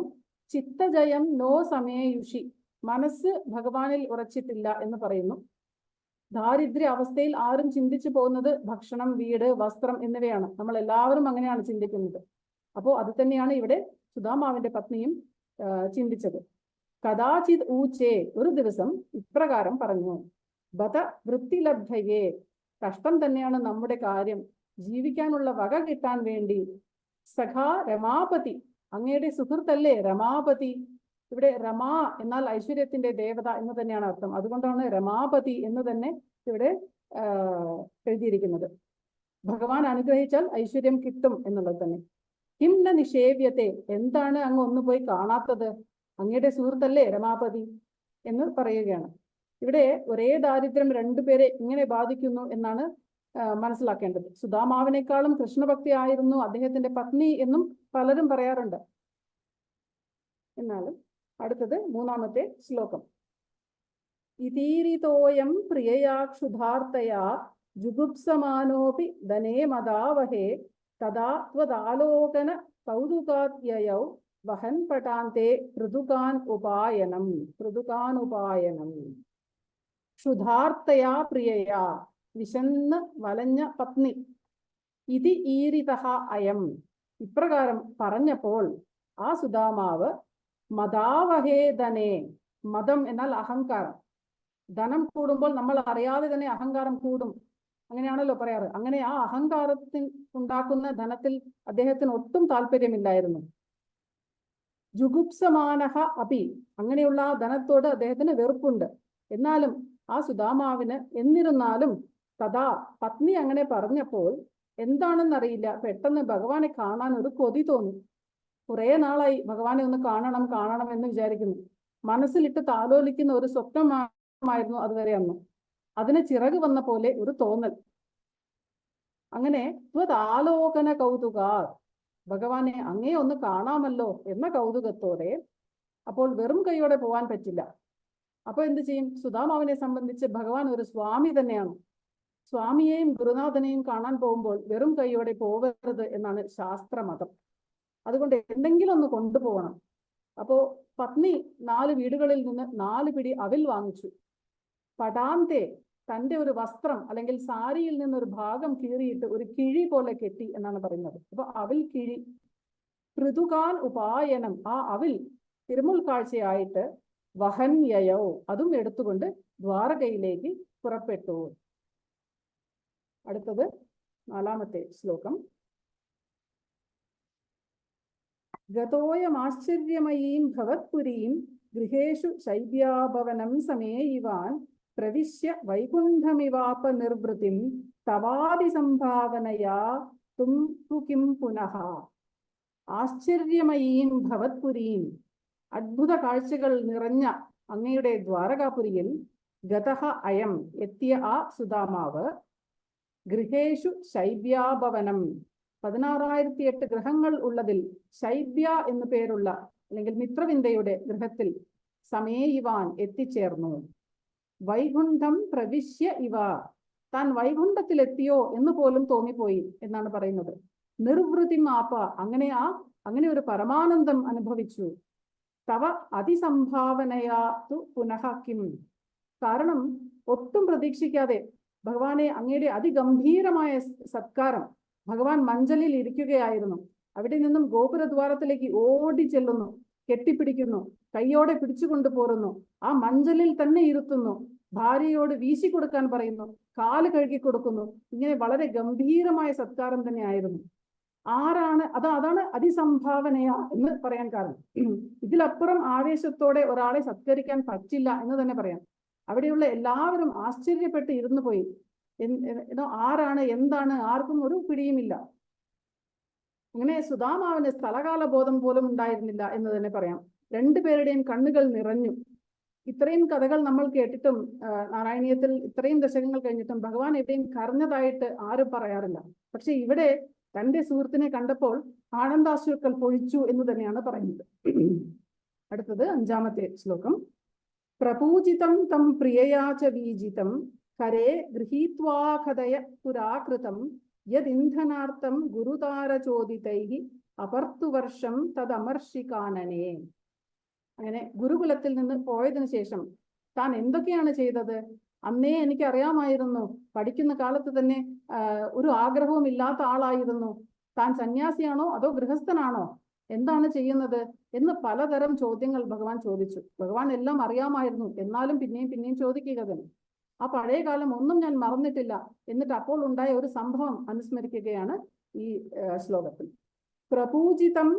ചിത്തജയം നോ സമേയുഷി, മനസ്സ് ഭഗവാനിൽ ഉറച്ചിട്ടില്ല എന്ന് പറയുന്നു. ദാരിദ്ര്യ അവസ്ഥയിൽ ആരും ചിന്തിച്ചു പോകുന്നത് ഭക്ഷണം, വീട്, വസ്ത്രം എന്നിവയാണ്. നമ്മൾ എല്ലാവരും അങ്ങനെയാണ് ചിന്തിക്കുന്നത്. അപ്പോൾ അത് തന്നെയാണ് ഇവിടെ സുദാമാവിന്റെ പത്നിയും ചിന്തിച്ചത്. കഥാചിത് ഊച്ചേ, ഒരു ദിവസം ഇപ്രകാരം പറഞ്ഞു: ബത വൃത്തിലബ്ധയേ, കഷ്ടം തന്നെയാണ് നമ്മുടെ കാര്യം, ജീവിക്കാനുള്ള വക കിട്ടാൻ വേണ്ടി, സഖാ രമാപതി, അങ്ങയുടെ സുഹൃത്തല്ലേ രമാപതി. ഇവിടെ രമാ എന്നാൽ ഐശ്വര്യത്തിന്റെ ദേവത എന്ന് തന്നെയാണ് അർത്ഥം. അതുകൊണ്ടാണ് രമാപതി എന്ന് തന്നെ ഇവിടെ എഴുതിയിരിക്കുന്നത്. ഭഗവാൻ അനുഗ്രഹിച്ചാൽ ഐശ്വര്യം കിട്ടും എന്നുള്ളത് തന്നെ. കിംന നിഷേവ്യത്തെ, എന്താണ് അങ്ങ് ഒന്ന് പോയി കാണാത്തത്, അങ്ങയുടെ സുഹൃത്തല്ലേ രമാപതി എന്ന് പറയുകയാണ്. ഇവിടെ ഒരേ ദാരിദ്ര്യം 2 പേരെ ഇങ്ങനെ ബാധിക്കുന്നു എന്നാണ് മനസ്സിലാക്കേണ്ടത്. സുദാമാവിനേക്കാളും കൃഷ്ണഭക്തി ആയിരുന്നു അദ്ദേഹത്തിന്റെ പത്നി എന്നും പലരും പറയാറുണ്ട്. എന്നാലും അടുത്തത് 3-ാമത്തെ ശ്ലോകം: ഇതീരിതോയം പ്രിയയാ ക്ഷുധാർത്തയാ ജുഗുപ്സമാനോപി ധനേ മദാവഹേ തദാ ത്വദാലോകന കൗതുകാത്യയൗ വഹൻ പടാന്തേ പൃഥുകാൻ ഉപായനം. ക്ഷുധാർത്തയാ പ്രിയയാ, വിശന്ന് വലഞ്ഞ പത്നി. ഇതി ഈരിതഃ അയം, ഇപ്രകാരം പറഞ്ഞപ്പോൾ ആ സുദാമാവ് മദാവഹേ ധനേ. മദം എന്നാൽ അഹങ്കാരം. ധനം കൂടുമ്പോൾ നമ്മൾ അറിയാതെ തന്നെ അഹങ്കാരം കൂടും, അങ്ങനെയാണല്ലോ പറയാറ്. അങ്ങനെ ആ അഹങ്കാരത്തിൽ ഉണ്ടാക്കുന്ന ധനത്തിൽ അദ്ദേഹത്തിന് ഒട്ടും താല്പര്യമില്ലായിരുന്നു. ജുഗുപ്സമാനഹ അപി, അങ്ങനെയുള്ള ആ ധനത്തോട് അദ്ദേഹത്തിന് വെറുപ്പുണ്ട്. എന്നാലും ആ സുദാമാവിന് എന്നിരുന്നാലും തഥാ പത്നി അങ്ങനെ പറഞ്ഞപ്പോൾ എന്താണെന്നറിയില്ല, പെട്ടെന്ന് ഭഗവാനെ കാണാൻ ഒരു കൊതി തോന്നി. കുറെ നാളായി ഭഗവാനെ ഒന്ന് കാണണം കാണണം എന്ന് വിചാരിക്കുന്നു. മനസ്സിലിട്ട് താലോലിക്കുന്ന ഒരു സ്വപ്നമായിരുന്നു അതുവരെ അന്ന്. അതിന് ചിറക് വന്ന പോലെ ഒരു തോന്നൽ. അങ്ങനെ ത്വതാലോകന കൗതുക, ഭഗവാനെ അങ്ങേ ഒന്ന് കാണാമല്ലോ എന്ന കൗതുകത്തോടെ. അപ്പോൾ വെറും കൈയോടെ പോവാൻ പറ്റില്ല. അപ്പൊ എന്ത് ചെയ്യും? സുദാമാവിനെ സംബന്ധിച്ച് ഭഗവാൻ ഒരു സ്വാമി തന്നെയാണ്. സ്വാമിയെയും ഗുരുനാഥനെയും കാണാൻ പോകുമ്പോൾ വെറും കൈയോടെ പോകരുത് എന്നാണ് ശാസ്ത്രമതം. അതുകൊണ്ട് എന്തെങ്കിലും ഒന്ന് കൊണ്ടുപോകണം. അപ്പോ പത്നി 4 വീടുകളിൽ നിന്ന് 4 പിടി അവിൽ വാങ്ങിച്ചു. പടാന്തെ, തന്റെ ഒരു വസ്ത്രം അല്ലെങ്കിൽ സാരിയിൽ നിന്നൊരു ഭാഗം കീറിയിട്ട് ഒരു കിഴി പോലെ കെട്ടി എന്നാണ് പറയുന്നത്. അപ്പൊ അവിൽ കിഴി. പൃഥുകാൻ ഉപായനം, ആ അവിൽ തിരുമുൽ കാഴ്ചയായിട്ട് വഹന്യയോ, അതും എടുത്തുകൊണ്ട് ദ്വാരകയിലേക്ക് പുറപ്പെട്ടു. അടുത്തത് 4ാമത്തെ ശ്ലോകം. ഗതോയമാശ്ചര്യമയീം ഭവത്പുരീം ഗൃഹേഷു ശൈബ്യാഭവനം സമേയിവാൻ പ്രവിശ്യ വൈകുണ്ഠമിവാപ നിർവൃതിം തവാദി സംഭാവനയാ തും കിം പുനഃ. ആശ്ചര്യമയീം ഭവത്പുരീം, അത്ഭുത കാഴ്ചകൾ നിറഞ്ഞ അങ്ങയുടെ ദ്വാരകാപുരിയിൽ ഗതഃ അയം, എത്തിയ ആ സുദാമാവ്, ഗൃഹേഷു ശൈബ്യാഭവനം, 16,008 ഗൃഹങ്ങൾ ഉള്ളതിൽ ശൈബ്യ എന്നു പേരുള്ള അല്ലെങ്കിൽ മിത്രവിന്ദയുടെ ഗൃഹത്തിൽ സമേയിവാൻ എത്തിച്ചേർന്നു. വൈകുണ്ഠം പ്രവിശ്യ ഇവ, താൻ വൈകുണ്ഠത്തിലെത്തിയോ എന്ന് പോലും തോന്നിപ്പോയി എന്നാണ് പറയുന്നത്. നിർവൃതി മാപ, അങ്ങനെ ഒരു പരമാനന്ദം അനുഭവിച്ചു. തവ അതിസംഭാവനയാ തു പുനഃ കിം, കാരണം ഒട്ടും പ്രതീക്ഷിക്കാതെ ഭഗവാനെ അങ്ങയുടെ അതിഗംഭീരമായ സത്കാരം. ഭഗവാൻ മഞ്ചലിൽ ഇരിക്കുകയായിരുന്നു. അവിടെ നിന്നും ഗോപുരദ്വാരത്തിലേക്ക് ഓടി ചെല്ലുന്നു, കെട്ടിപ്പിടിക്കുന്നു, കൈയോടെ പിടിച്ചുകൊണ്ടു പോരുന്നു, ആ മഞ്ചലിൽ തന്നെ ഇരുത്തുന്നു, ഭാര്യയോട് വീശി കൊടുക്കാൻ പറയുന്നു, കാല് കഴുകി കൊടുക്കുന്നു. ഇങ്ങനെ വളരെ ഗംഭീരമായ സത്കാരം തന്നെയായിരുന്നു. ആരാണ് അതാണ് അതിസംഭാവനയ എന്ന് പറയാൻ കാരണം. ഇതിലപ്പുറം ആവേശത്തോടെ ഒരാളെ സത്കരിക്കാൻ പറ്റില്ല എന്ന് തന്നെ പറയാം. അവിടെയുള്ള എല്ലാവരും ആശ്ചര്യപ്പെട്ട് ഇരുന്നു പോയി. ആരാണ്, എന്താണ്, ആർക്കും ഒരു പിടിയുമില്ല. അങ്ങനെ സുദാമാവിന് സ്ഥലകാല ബോധം പോലും ഉണ്ടായിരുന്നില്ല എന്ന് തന്നെ പറയാം. 2 പേരുടെയും കണ്ണുകൾ നിറഞ്ഞു. ഇത്രയും കഥകൾ നമ്മൾ കേട്ടിട്ടും നാരായണീയത്തിൽ ഇത്രയും ദശകങ്ങൾ കഴിഞ്ഞിട്ടും ഭഗവാൻ എവിടെയും കരഞ്ഞതായിട്ട് ആരും പറയാറില്ല. പക്ഷെ ഇവിടെ തന്റെ സുഹൃത്തിനെ കണ്ടപ്പോൾ ആനന്ദാശ്രുക്കൾ പൊഴിച്ചു എന്ന് തന്നെയാണ് പറയുന്നത്. അടുത്തത് 5ാമത്തെ ശ്ലോകം. പ്രപൂജിതം തം പ്രിയയാച വീജിതം കരേ ഗൃഹീത്വാ കഥയ പുരാകൃതം യദിന്ധനാർത്ഥം ഗുരുതാരചോദിതൈഹി അപർത്തുവർഷം തദമർഷികാനനേ. അങ്ങനെ ഗുരുകുലത്തിൽ നിന്ന് പോയതിനു ശേഷം താൻ എന്തൊക്കെയാണ് ചെയ്തത്? അന്നേ എനിക്ക് അറിയാമായിരുന്നു. പഠിക്കുന്ന കാലത്ത് തന്നെ ഒരു ആഗ്രഹവും ഇല്ലാത്ത ആളായിരുന്നു. താൻ സന്യാസിയാണോ അതോ ഗൃഹസ്ഥനാണോ, എന്താണ് ചെയ്യുന്നത് എന്ന് പലതരം ചോദ്യങ്ങൾ ഭഗവാൻ ചോദിച്ചു. ഭഗവാൻ എല്ലാം അറിയാമായിരുന്നു, എന്നാലും പിന്നെയും ചോദിക്കുക തന്നെ. ആ പഴയ കാലം ഒന്നും ഞാൻ മറന്നിട്ടില്ല. എന്നിട്ട് അപ്പോൾ ഉണ്ടായ ഒരു സംഭവം അനുസ്മരിക്കുകയാണ് ഈ ശ്ലോകത്തിൽ. പ്രപൂജിതം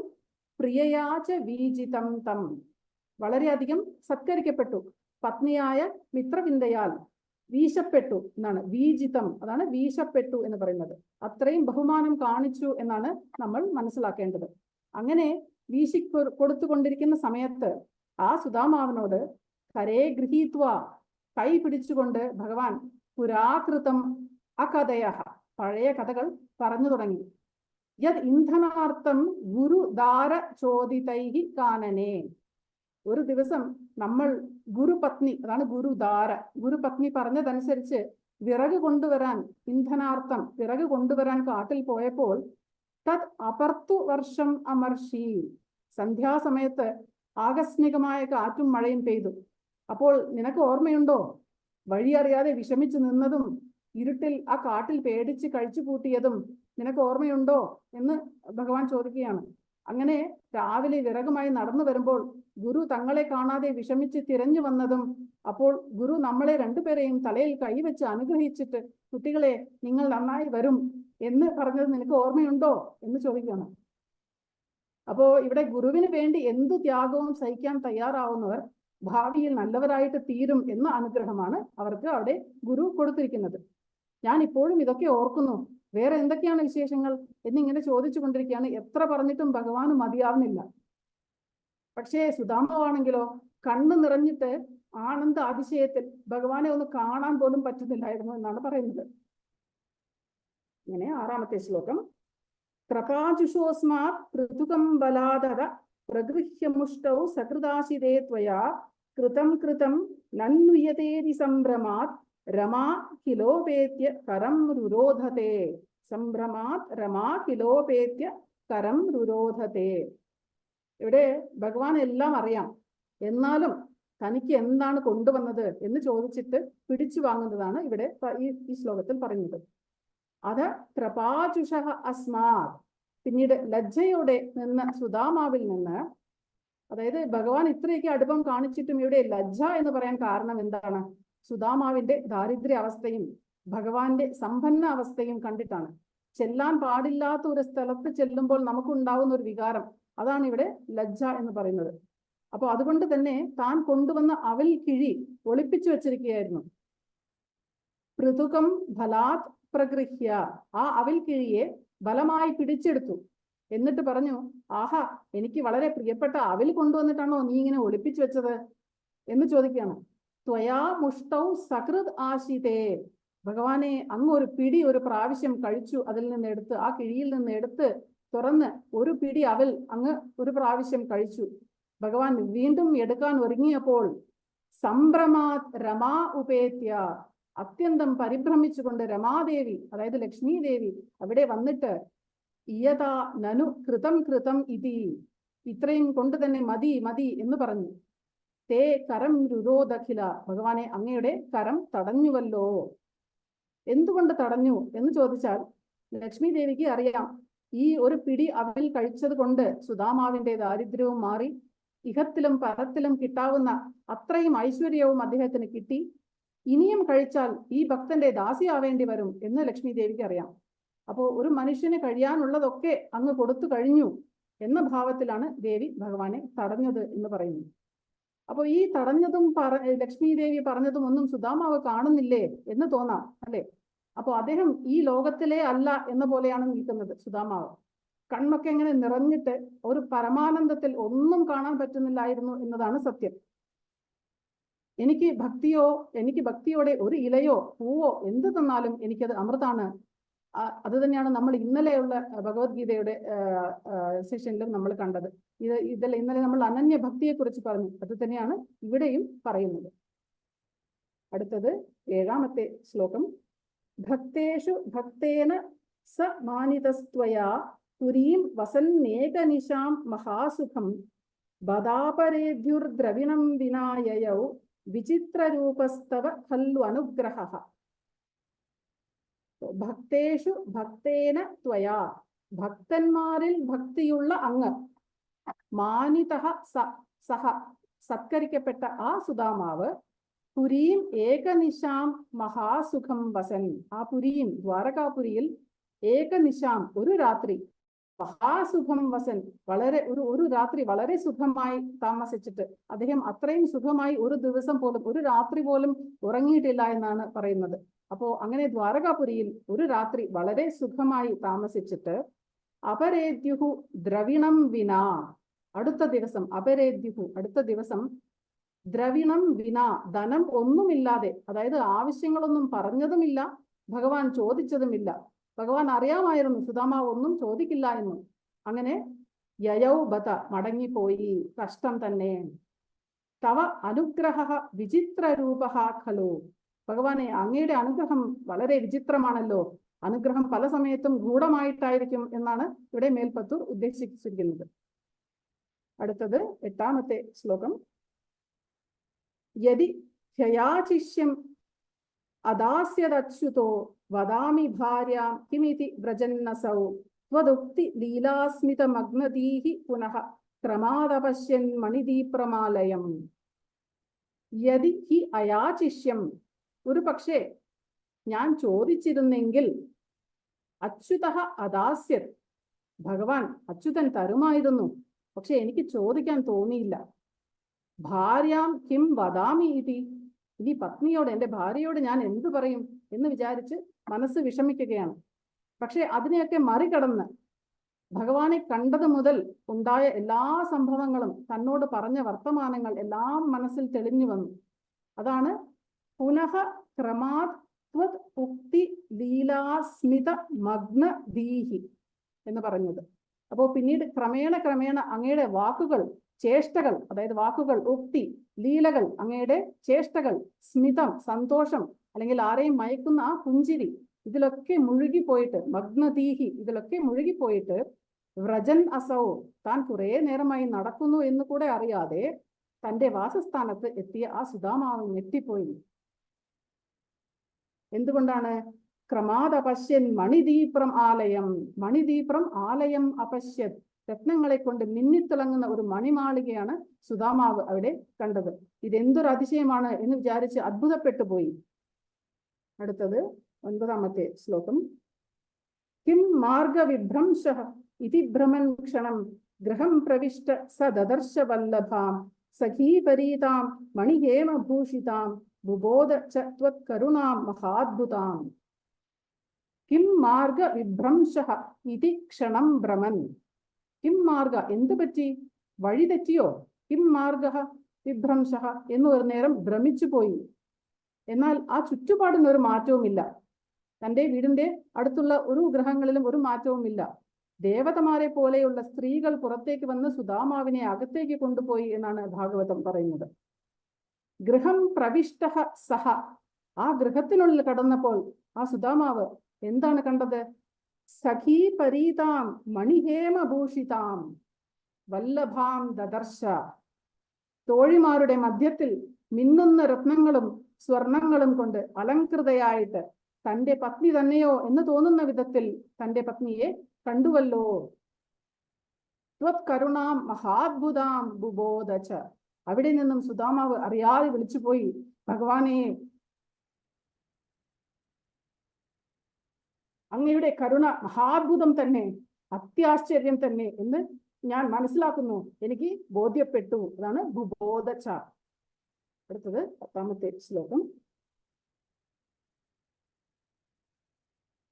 പ്രിയയാച വീജിതം തം, വളരെയധികം സത്കരിക്കപ്പെട്ടു. പത്നിയായ മിത്രവിന്ദയാൽ വീശപ്പെട്ടു എന്നാണ്. വീജിതം, അതാണ് വീശപ്പെട്ടു എന്ന് പറയുന്നത്. അത്രയും ബഹുമാനം കാണിച്ചു എന്നാണ് നമ്മൾ മനസ്സിലാക്കേണ്ടത്. അങ്ങനെ വീശി കൊടുത്തുകൊണ്ടിരിക്കുന്ന സമയത്ത് ആ സുദാമാവിനോട് കരേ ഗൃഹീത്വ, കൈ പിടിച്ചുകൊണ്ട് ഭഗവാൻ പുരാകൃതം അകഥയ, പഴയ കഥകൾ പറഞ്ഞു തുടങ്ങി. യത് ഇന്ധനാർത്ഥം ഗുരുദാര ചോദിതൈഹി കാനനേ. ഒരു ദിവസം നമ്മൾ ഗുരുപത്നി, അതാണ് ഗുരുദാര, ഗുരുപത്നി പറഞ്ഞതനുസരിച്ച് വിറക് കൊണ്ടുവരാൻ, ഇന്ധനാർത്ഥം വിറക് കൊണ്ടുവരാൻ കാട്ടിൽ പോയപ്പോൾ തത് അപർത്തു വർഷം അമർഷി, സന്ധ്യാസമയത്ത് ആകസ്മികമായ കാറ്റും മഴയും പെയ്തു. അപ്പോൾ നിനക്ക് ഓർമ്മയുണ്ടോ വഴി അറിയാതെ വിഷമിച്ചു നിന്നതും ഇരുട്ടിൽ ആ കാട്ടിൽ പേടിച്ച് കഴിച്ചു പൂട്ടിയതും നിനക്ക് ഓർമ്മയുണ്ടോ എന്ന് ഭഗവാൻ ചോദിക്കുകയാണ്. അങ്ങനെ രാവിലെ വിറകുമായി നടന്നു വരുമ്പോൾ ഗുരു തങ്ങളെ കാണാതെ വിഷമിച്ച് തിരഞ്ഞു വന്നതും, അപ്പോൾ ഗുരു നമ്മളെ രണ്ടുപേരെയും തലയിൽ കൈവച്ച് അനുഗ്രഹിച്ചിട്ട് കുട്ടികളെ നിങ്ങൾ നന്നായി വരും എന്ന് പറഞ്ഞത് നിനക്ക് ഓർമ്മയുണ്ടോ എന്ന് ചോദിക്കണം. അപ്പോ ഇവിടെ ഗുരുവിന് വേണ്ടി എന്ത് ത്യാഗവും സഹിക്കാൻ തയ്യാറാവുന്നവർ ഭാവിയിൽ നല്ലവരായിട്ട് തീരും എന്ന അനുഗ്രഹമാണ് അവർക്ക് അവിടെ ഗുരു കൊടുത്തിരിക്കുന്നത്. ഞാൻ ഇപ്പോഴും ഇതൊക്കെ ഓർക്കുന്നു, വേറെ എന്തൊക്കെയാണ് വിശേഷങ്ങൾ എന്നിങ്ങനെ ചോദിച്ചു കൊണ്ടിരിക്കുകയാണ്. എത്ര പറഞ്ഞിട്ടും ഭഗവാന് മതിയാവുന്നില്ല. പക്ഷേ സുദാമാവാണെങ്കിലോ കണ്ണ് നിറഞ്ഞിട്ട് ആനന്ദ അതിശയത്തിൽ ഭഗവാനെ ഒന്ന് കാണാൻ പോലും പറ്റുന്നില്ലായിരുന്നു എന്നാണ് പറയുന്നത്. ഇങ്ങനെ 6ാമത്തെ ശ്ലോകം. ത്രപാജുഷോസ്മാത് പൃഥുകം ബലാദര പ്രഗൃഹ്യമുഷ്ടൗ സകൃദാശിതേ ത്വയാ കൃതം കൃതം നന്നുയതേതി സംഭ്രമാത് രമാ കിലോപേത്യ കരം രുരോധത്തെ. സംഭ്രമാത് രമാ കിലോപേത്യ കരം രുരോധത്തെ. ഇവിടെ ഭഗവാൻ എല്ലാം അറിയാം, എന്നാലും തനിക്ക് എന്താണ് കൊണ്ടുവന്നത് എന്ന് ചോദിച്ചിട്ട് പിടിച്ചു വാങ്ങുന്നതാണ് ഇവിടെ ഈ ശ്ലോകത്തിൽ പറയുന്നത്. അത് ത്രപാചുഷ അസ്മാത്. പിന്നീട് ലജ്ജയോടെ നിന്ന് സുദാമാവിൽ നിന്ന്, അതായത് ഭഗവാൻ ഇത്രയൊക്കെ അടുപ്പം കാണിച്ചിട്ടും ഇവിടെ ലജ്ജ എന്ന് പറയാൻ കാരണം എന്താണ്? സുദാമാവിന്റെ ദാരിദ്ര്യ അവസ്ഥയും ഭഗവാന്റെ സമ്പന്ന അവസ്ഥയും കണ്ടിട്ടാണ്. ചെല്ലാൻ പാടില്ലാത്ത ഒരു സ്ഥലത്ത് ചെല്ലുമ്പോൾ നമുക്കുണ്ടാവുന്ന ഒരു വികാരം, അതാണ് ഇവിടെ ലജ്ജ എന്ന് പറയുന്നത്. അപ്പൊ അതുകൊണ്ട് തന്നെ താൻ കൊണ്ടുവന്ന അവൽ കിഴി ഒളിപ്പിച്ചു വെച്ചിരിക്കുകയായിരുന്നു. പൃഥുകം ഫലാത് പ്രഗൃഹ്യ. ആ അവൽ കിഴിയെ ബലമായി പിടിച്ചെടുത്തു. എന്നിട്ട് പറഞ്ഞു, ആഹാ, എനിക്ക് വളരെ പ്രിയപ്പെട്ട അവൽ കൊണ്ടുവന്നിട്ടാണോ നീ ഇങ്ങനെ ഒളിപ്പിച്ചു വെച്ചത് എന്ന് ചോദിക്കുകയാണ്. ത്വയാ മുഷ്ടൗ സകൃത് ആശിതേ. ഭഗവാനെ അങ്ങ് ഒരു പിടി ഒരു പ്രാവശ്യം കഴിച്ചു, അതിൽ നിന്ന് എടുത്ത്, ആ കിഴിയിൽ നിന്ന് എടുത്ത് തുറന്ന് ഒരു പിടി അവൽ അങ്ങ് ഒരു പ്രാവശ്യം കഴിച്ചു. ഭഗവാൻ വീണ്ടും എടുക്കാൻ ഒരുങ്ങിയപ്പോൾ സംഭ്രമാത് രമാ ഉപേത്യ. അത്യന്തം പരിഭ്രമിച്ചുകൊണ്ട് രമാദേവി, അതായത് ലക്ഷ്മി ദേവി അവിടെ വന്നിട്ട് ഇയതാ നനു കൃതം കൃതം ഇതി, ഇത്രയും കൊണ്ട് തന്നെ മതി മതി എന്ന് പറഞ്ഞു. തേ കരം രുരോധഖില. ഭഗവാനെ അങ്ങയുടെ കരം തടഞ്ഞുവല്ലോ. എന്തുകൊണ്ട് തടഞ്ഞു എന്ന് ചോദിച്ചാൽ ലക്ഷ്മി ദേവിക്ക് അറിയാം, ഈ ഒരു പിടി അവൽ കഴിച്ചത് കൊണ്ട് സുദാമാവിന്റെ ദാരിദ്ര്യവും മാറി, ഇഹത്തിലും പരത്തിലും കിട്ടാവുന്ന അത്രയും ഐശ്വര്യവും അദ്ദേഹത്തിന് കിട്ടി. ഇനിയും കഴിച്ചാൽ ഈ ഭക്തന്റെ ദാസിയാവേണ്ടി വരും എന്ന് ലക്ഷ്മി ദേവിക്ക് അറിയാം. അപ്പോൾ ഒരു മനുഷ്യന് കഴിയാനുള്ളതൊക്കെ അങ്ങ് കൊടുത്തു കഴിഞ്ഞു എന്ന ഭാവത്തിലാണ് ദേവി ഭഗവാനെ തടഞ്ഞത് എന്ന് പറയുന്നു. അപ്പോൾ ഈ തടഞ്ഞതും ലക്ഷ്മി ദേവി പറഞ്ഞതും ഒന്നും സുദാമാവ് കാണുന്നില്ലേ എന്ന് തോന്നാം, അല്ലെ? അപ്പോൾ അദ്ദേഹം ഈ ലോകത്തിലേ അല്ല എന്ന പോലെയാണ് നിൽക്കുന്നത് സുദാമാവ്. കണ്ണൊക്കെ ഇങ്ങനെ നിറഞ്ഞിട്ട് ഒരു പരമാനന്ദത്തിൽ ഒന്നും കാണാൻ പറ്റുന്നില്ലായിരുന്നു എന്നതാണ് സത്യം. എനിക്ക് ഭക്തിയോടെ ഒരു ഇലയോ പൂവോ എന്ത് തന്നാലും എനിക്കത് അമൃതാണ്. അത് തന്നെയാണ് നമ്മൾ ഇന്നലെയുള്ള ഭഗവത്ഗീതയുടെ സെഷനിലും നമ്മൾ കണ്ടത്. ഇന്നലെ നമ്മൾ അനന്യ ഭക്തിയെ കുറിച്ച് പറഞ്ഞു, അത് തന്നെയാണ് ഇവിടെയും പറയുന്നത്. അടുത്തത് 7ാമത്തെ ശ്ലോകം. ഭക്തേഷു ഭക്തേന സ മാനിതസ്ത്വയാ പുരീം വസന്നേകനിശാം മഹാസുഖം ബദാപരേദ്യുർദ്രവിണം വിനായയൗ വിചിത്രരൂപസ്തവ ഖല്ലു അനുഗ്രഹഃ. ഭക്തേഷു ഭക്തേന ത്വയാ, ഭക്തന്മാരിൽ ഭക്തിയുള്ള അങ്ങ്, മാനിതഃ സഹ, സത്കരിക്കപ്പെട്ട ആ സുദാമാവ്, പുരീം ഏകനിശാം മഹാസുഖം വസൻ. ആ പുരിയും ദ്വാരകാപുരിയിൽ ഏകനിശാം ഒരു രാത്രി, മഹാസുഖം വസൻ വളരെ ഒരു രാത്രി വളരെ സുഖമായി താമസിച്ചിട്ട് അദ്ദേഹം അത്രയും സുഖമായി ഒരു ദിവസം പോലും ഒരു രാത്രി പോലും ഉറങ്ങിയിട്ടില്ല എന്നാണ് പറയുന്നത്. അപ്പോ അങ്ങനെ ദ്വാരകാപുരിയിൽ ഒരു രാത്രി വളരെ സുഖമായി താമസിച്ചിട്ട് അപരേദ്യുഹു ദ്രവിണം വിനാ, അടുത്ത ദിവസം അപരേദ്യുഹു അടുത്ത ദിവസം ദ്രവിണം വിനാ, ധനം ഒന്നുമില്ലാതെ, അതായത് ആവശ്യങ്ങളൊന്നും പറഞ്ഞതുമില്ല, ഭഗവാൻ ചോദിച്ചതുമില്ല. ഭഗവാൻ അറിയാമായിരുന്നു സുദാമാവ് ഒന്നും ചോദിക്കില്ല എന്നും. അങ്ങനെ യയൗ ബത, മടങ്ങിപ്പോയി, കഷ്ടം തന്നെ. തവ അനുഗ്രഹ വിചിത്രരൂപ ഖലു. ഭഗവാനെ അങ്ങയുടെ അനുഗ്രഹം വളരെ വിചിത്രമാണല്ലോ. അനുഗ്രഹം പല സമയത്തും ഗൂഢമായിട്ടായിരിക്കും എന്നാണ് ഇവിടെ മേൽപ്പത്തൂർ ഉദ്ദേശിച്ചിരിക്കുന്നത്. അടുത്തത് 8ാമത്തെ ശ്ലോകം. യദി ഹ്യയാചിഷ്യം അദാസ്യദച്യുതോ വദാമി ഭാര്യാം കിമിതി വ്രജന്നസൗ ത്വദുക്തി ലീലാസ്മിതമഗ്നദീഹി പുനഃ ക്രമാദപശ്യൻ മണിദീപ്രമാലയം യതി ഹി അയാചിഷ്യം. ഒരു പക്ഷേ ഞാൻ ചോദിച്ചിരുന്നെങ്കിൽ അച്യുത അദാസ്യത്, ഭഗവാൻ അച്യുതൻ തരുമായിരുന്നു, പക്ഷെ എനിക്ക് ചോദിക്കാൻ തോന്നിയില്ല. ഭാര്യാം കിം വദാമി ഇതി, ഈ പത്നിയോട്, എൻ്റെ ഭാര്യയോട് ഞാൻ എന്തു പറയും എന്ന് വിചാരിച്ച് മനസ്സ് വിഷമിക്കുകയാണ്. പക്ഷെ അതിനെയൊക്കെ മറികടന്ന് ഭഗവാനെ കണ്ടത് മുതൽ ഉണ്ടായ എല്ലാ സംഭവങ്ങളും, തന്നോട് പറഞ്ഞ വർത്തമാനങ്ങൾ എല്ലാം മനസ്സിൽ തെളിഞ്ഞു വന്നു. അതാണ് പുനഃ ക്രമാത് ത്വത് ഉക്തി ലീലാസ്മിത മഗ്ന ദീഹി എന്ന് പറഞ്ഞത്. അപ്പോൾ പിന്നീട് ക്രമേണ ക്രമേണ അങ്ങയുടെ വാക്കുകൾ, ചേഷ്ടകൾ, അതായത് വാക്കുകൾ, ഉക്തി, ലീലകൾ, അങ്ങയുടെ ചേഷ്ടകൾ, സ്മിതം, സന്തോഷം, അല്ലെങ്കിൽ ആരെയും മയക്കുന്ന ആ പുഞ്ചിരി, ഇതിലൊക്കെ മുഴുകിപ്പോയിട്ട്, മഗ്നദീഹി, ഇതിലൊക്കെ മുഴുകിപ്പോയിട്ട് വ്രജൻ അസൗ, താൻ കുറെ നേരമായി നടക്കുന്നു എന്ന് കൂടെ അറിയാതെ തന്റെ വാസസ്ഥാനത്ത് എത്തിയ ആ സുദാമാവ് ഞെട്ടിപ്പോയി. എന്തുകൊണ്ടാണ്? ക്രമാദപശ്യൻ മണിദീപ്രം ആലയം, മണിദീപ്രം ആലയം അപശ്യത്, രത്നങ്ങളെ കൊണ്ട് മിന്നിത്തിളങ്ങുന്ന ഒരു മണിമാളികയാണ് സുദാമാവ് അവിടെ കണ്ടത്. ഇതെന്തൊരു അതിശയമാണ് എന്ന് വിചാരിച്ച് അത്ഭുതപ്പെട്ടു പോയി. അടുത്തത് 9ാമത്തെ ശ്ലോകം. കിം മാർഗവിഭ്രംശഃ ഇതി ഭ്രമൻ ക്ഷണം ഗൃഹം പ്രവിഷ്ട സ ദദർശ വല്ലഭാം സഖീപരീതാം മണിഹേമഭൂഷിതാം ബുബോധ ച ത്വത്കരുണാം മഹാദ്ഭുതാം. കിം മാർഗ വിഭ്രംശഃ ഇതി ക്ഷണം ഭ്രമൻ. കിം മാർഗ, എന്തു പറ്റി? വഴി തെറ്റിയോ? കിം മാർഗ വിഭ്രംശഃ എന്ന് ഒരു നേരം ഭ്രമിച്ചു പോയി. എന്നാൽ ആ ചുറ്റുപാടിന് ഒരു മാറ്റവുമില്ല. തൻ്റെ വീടിന്റെ അടുത്തുള്ള ഒരു ഗ്രഹങ്ങളിലും ഒരു മാറ്റവുമില്ല. ദേവതമാരെ പോലെയുള്ള സ്ത്രീകൾ പുറത്തേക്ക് വന്ന് സുദാമാവിനെ അകത്തേക്ക് കൊണ്ടുപോയി എന്നാണ് ഭാഗവതം പറയുന്നത്. ഗൃഹം പ്രവിഷ്ട സഹ, ആ ഗൃഹത്തിനുള്ളിൽ കടന്നപ്പോൾ ആ സുദാമാവ് എന്താണ് കണ്ടത്? സഖീ പരീതാം മണിഹേമഭൂഷിതാം വല്ലഭാം ദദർശ, തോഴിമാരുടെ മധ്യത്തിൽ മിന്നുന്ന രത്നങ്ങളും സ്വർണങ്ങളും കൊണ്ട് അലങ്കൃതയായിട്ട് തന്റെ പത്നി തന്നെയോ എന്ന് തോന്നുന്ന വിധത്തിൽ തന്റെ പത്നിയെ കണ്ടുവല്ലോ. ത്വത്കരുണാം മഹാദ്ഭുതാം ബുബോധ ച, അവിടെ നിന്നും സുദാമാവ് അറിയാതെ വിളിച്ചുപോയി, ഭഗവാനെ, അങ്ങയുടെ കരുണ മഹാത്ഭുതം തന്നെ, അത്യാശ്ചര്യം തന്നെ എന്ന് ഞാൻ മനസ്സിലാക്കുന്നു, എനിക്ക് ബോധ്യപ്പെട്ടു. അതാണ് ബുബോധ ച. അടുത്തത് 10ാമത്തെ ശ്ലോകം.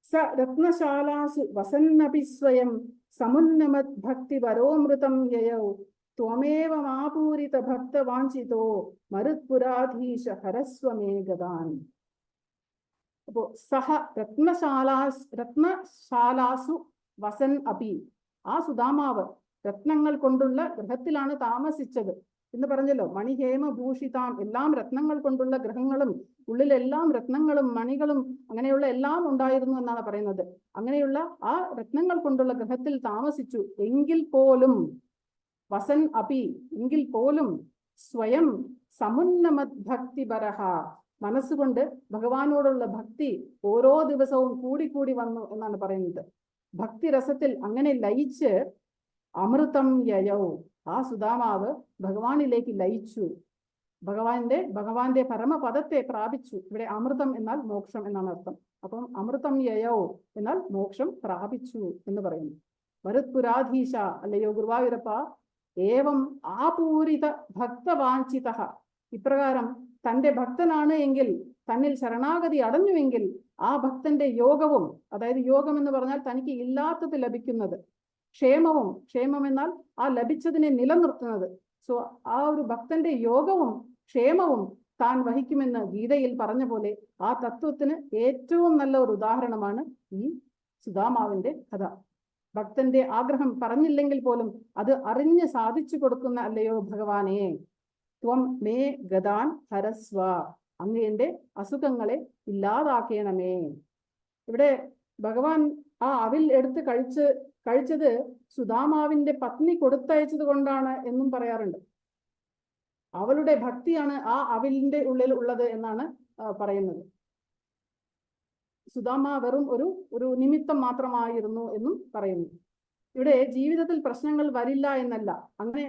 സ രത്നശാലാസു വസന്നപി സ്വയം സമുന്നമത് ഭക്തി വരോമൃതം യയൗ ത്വമേവ മാപൂരിത ഭക്ത വാഞ്ചിതോ മരുത്പുരാധീശ ഹരസ്വമേ ഗദാൻ. അപ്പോ സഹ രത്നശാലാസു വസൻ അപി, ആ സുദാമാവ് രത്നങ്ങൾ കൊണ്ടുള്ള ഗൃഹത്തിലാണ് താമസിച്ചത് എന്ന് പറഞ്ഞല്ലോ. മണിഹേമഭൂഷിതാം, എല്ലാം രത്നങ്ങൾ കൊണ്ടുള്ള ഗൃഹങ്ങളും ഉള്ളിലെല്ലാം രത്നങ്ങളും മണികളും അങ്ങനെയുള്ള എല്ലാം ഉണ്ടായിരുന്നു എന്നാണ് പറയുന്നത്. അങ്ങനെയുള്ള ആ രത്നങ്ങൾ കൊണ്ടുള്ള ഗൃഹത്തിൽ താമസിച്ചു. എങ്കിൽ പോലും വസൻ അപി, എങ്കിൽ പോലും സ്വയം സമുന്നമത് ഭക്തി ബരഹ, മനസ്സുകൊണ്ട് ഭഗവാനോടുള്ള ഭക്തി ഓരോ ദിവസവും കൂടിക്കൂടി വന്നു എന്നാണ് പറയുന്നത്. ഭക്തി രസത്തിൽ അങ്ങനെ ലയിച്ച് അമൃതം യയൗ, ആ സുദാമാവ് ഭഗവാനിലേക്ക് ലയിച്ചു, ഭഗവാന്റെ പരമപദത്തെ പ്രാപിച്ചു. ഇവിടെ അമൃതം എന്നാൽ മോക്ഷം എന്നാണ് അർത്ഥം. അപ്പം അമൃതം യയൗ എന്നാൽ മോക്ഷം പ്രാപിച്ചു എന്ന് പറയുന്നു. മരുത്പുരാധീശ, അല്ലയോ ഗുരുവായൂരപ്പ, ഏവം ആപൂരിത ഭക്തവാഞ്ചിത, ഇപ്രകാരം തന്റെ ഭക്തനാണ് എങ്കിൽ, തന്നിൽ ശരണാഗതി അടഞ്ഞുവെങ്കിൽ ആ ഭക്തന്റെ യോഗവും, അതായത് യോഗം എന്ന് പറഞ്ഞാൽ തനിക്ക് ഇല്ലാത്തത് ലഭിക്കുന്നത്, ക്ഷേമവും, ക്ഷേമം എന്നാൽ ആ ലഭിച്ചതിനെ നിലനിർത്തുന്നത്. സോ ആ ഒരു ഭക്തന്റെ യോഗവും ക്ഷേമവും താൻ വഹിക്കുമെന്ന് ഗീതയിൽ പറഞ്ഞ പോലെ ആ തത്വത്തിന് ഏറ്റവും നല്ല ഒരു ഉദാഹരണമാണ് ഈ സുദാമാവിന്റെ കഥ. ഭക്തന്റെ ആഗ്രഹം പറഞ്ഞില്ലെങ്കിൽ പോലും അത് അറിഞ്ഞ് സാധിച്ചു കൊടുക്കുന്ന അല്ലയോ ഭഗവാനെ, ത്വം മേ ഗദാൻ ഹരസ്വ, അങ്ങ് എന്റെ അസുഖങ്ങളെ ഇല്ലാതാക്കണമേ. ഇവിടെ ഭഗവാൻ ആ അവിൽ എടുത്ത് കഴിച്ചത് സുദാമാവിന്റെ പത്നി കൊടുത്തയച്ചത് കൊണ്ടാണ് എന്നും പറയാറുണ്ട്. അവളുടെ ഭക്തിയാണ് ആ അവിലിന്റെ ഉള്ളിൽ ഉള്ളത് എന്നാണ് പറയുന്നത്. സുദാമ വെറും ഒരു നിമിത്തം മാത്രമായിരുന്നു എന്നും പറയുന്നു. ഇവിടെ ജീവിതത്തിൽ പ്രശ്നങ്ങൾ വരില്ല എന്നല്ല, അങ്ങനെ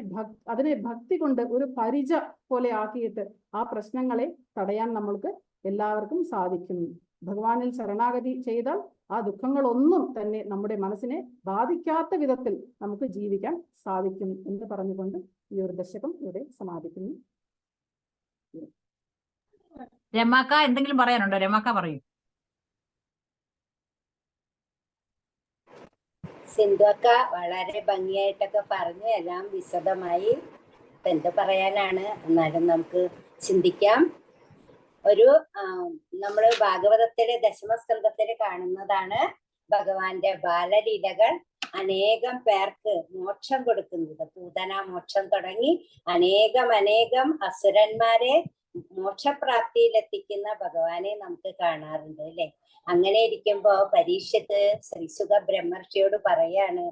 അതിനെ ഭക്തി കൊണ്ട് ഒരു പരിച പോലെ ആക്കിയിട്ട് ആ പ്രശ്നങ്ങളെ തടയാൻ നമ്മൾക്ക് എല്ലാവർക്കും സാധിക്കും. ഭഗവാനിൽ ശരണാഗതി ചെയ്താൽ ആ ദുഃഖങ്ങളൊന്നും തന്നെ നമ്മുടെ മനസ്സിനെ ബാധിക്കാത്ത വിധത്തിൽ നമുക്ക് ജീവിക്കാൻ സാധിക്കും എന്ന് പറഞ്ഞുകൊണ്ട് ഈ ഒരു ദശകം ഇവിടെ സമാപിക്കുന്നു. രമാക്ക എന്തെങ്കിലും പറയാനുണ്ടോ? രമാക്ക പറയൂ. സിന്ധുവക്ക വളരെ ഭംഗിയായിട്ടൊക്കെ പറഞ്ഞു, എല്ലാം വിശദമായി. എന്ത് പറയാനാണ്, എന്നാലും നമുക്ക് ചിന്തിക്കാം. ഒരു നമ്മള് ഭാഗവതത്തിലെ ദശമസ്കന്ധത്തില് കാണുന്നതാണ് ഭഗവാന്റെ ബാലലീലകൾ അനേകം പേർക്ക് മോക്ഷം കൊടുക്കുന്നത്. പൂതന മോക്ഷം തുടങ്ങി അനേകം അസുരന്മാരെ മോക്ഷപ്രാപ്തിയിലെത്തിക്കുന്ന ഭഗവാനെ നമുക്ക് കാണാറുണ്ട് അല്ലെ. അങ്ങനെ ഇരിക്കുമ്പോ പരീക്ഷത്ത് ശ്രീസുഖ ബ്രഹ്മർഷിയോട് പറയാണ്,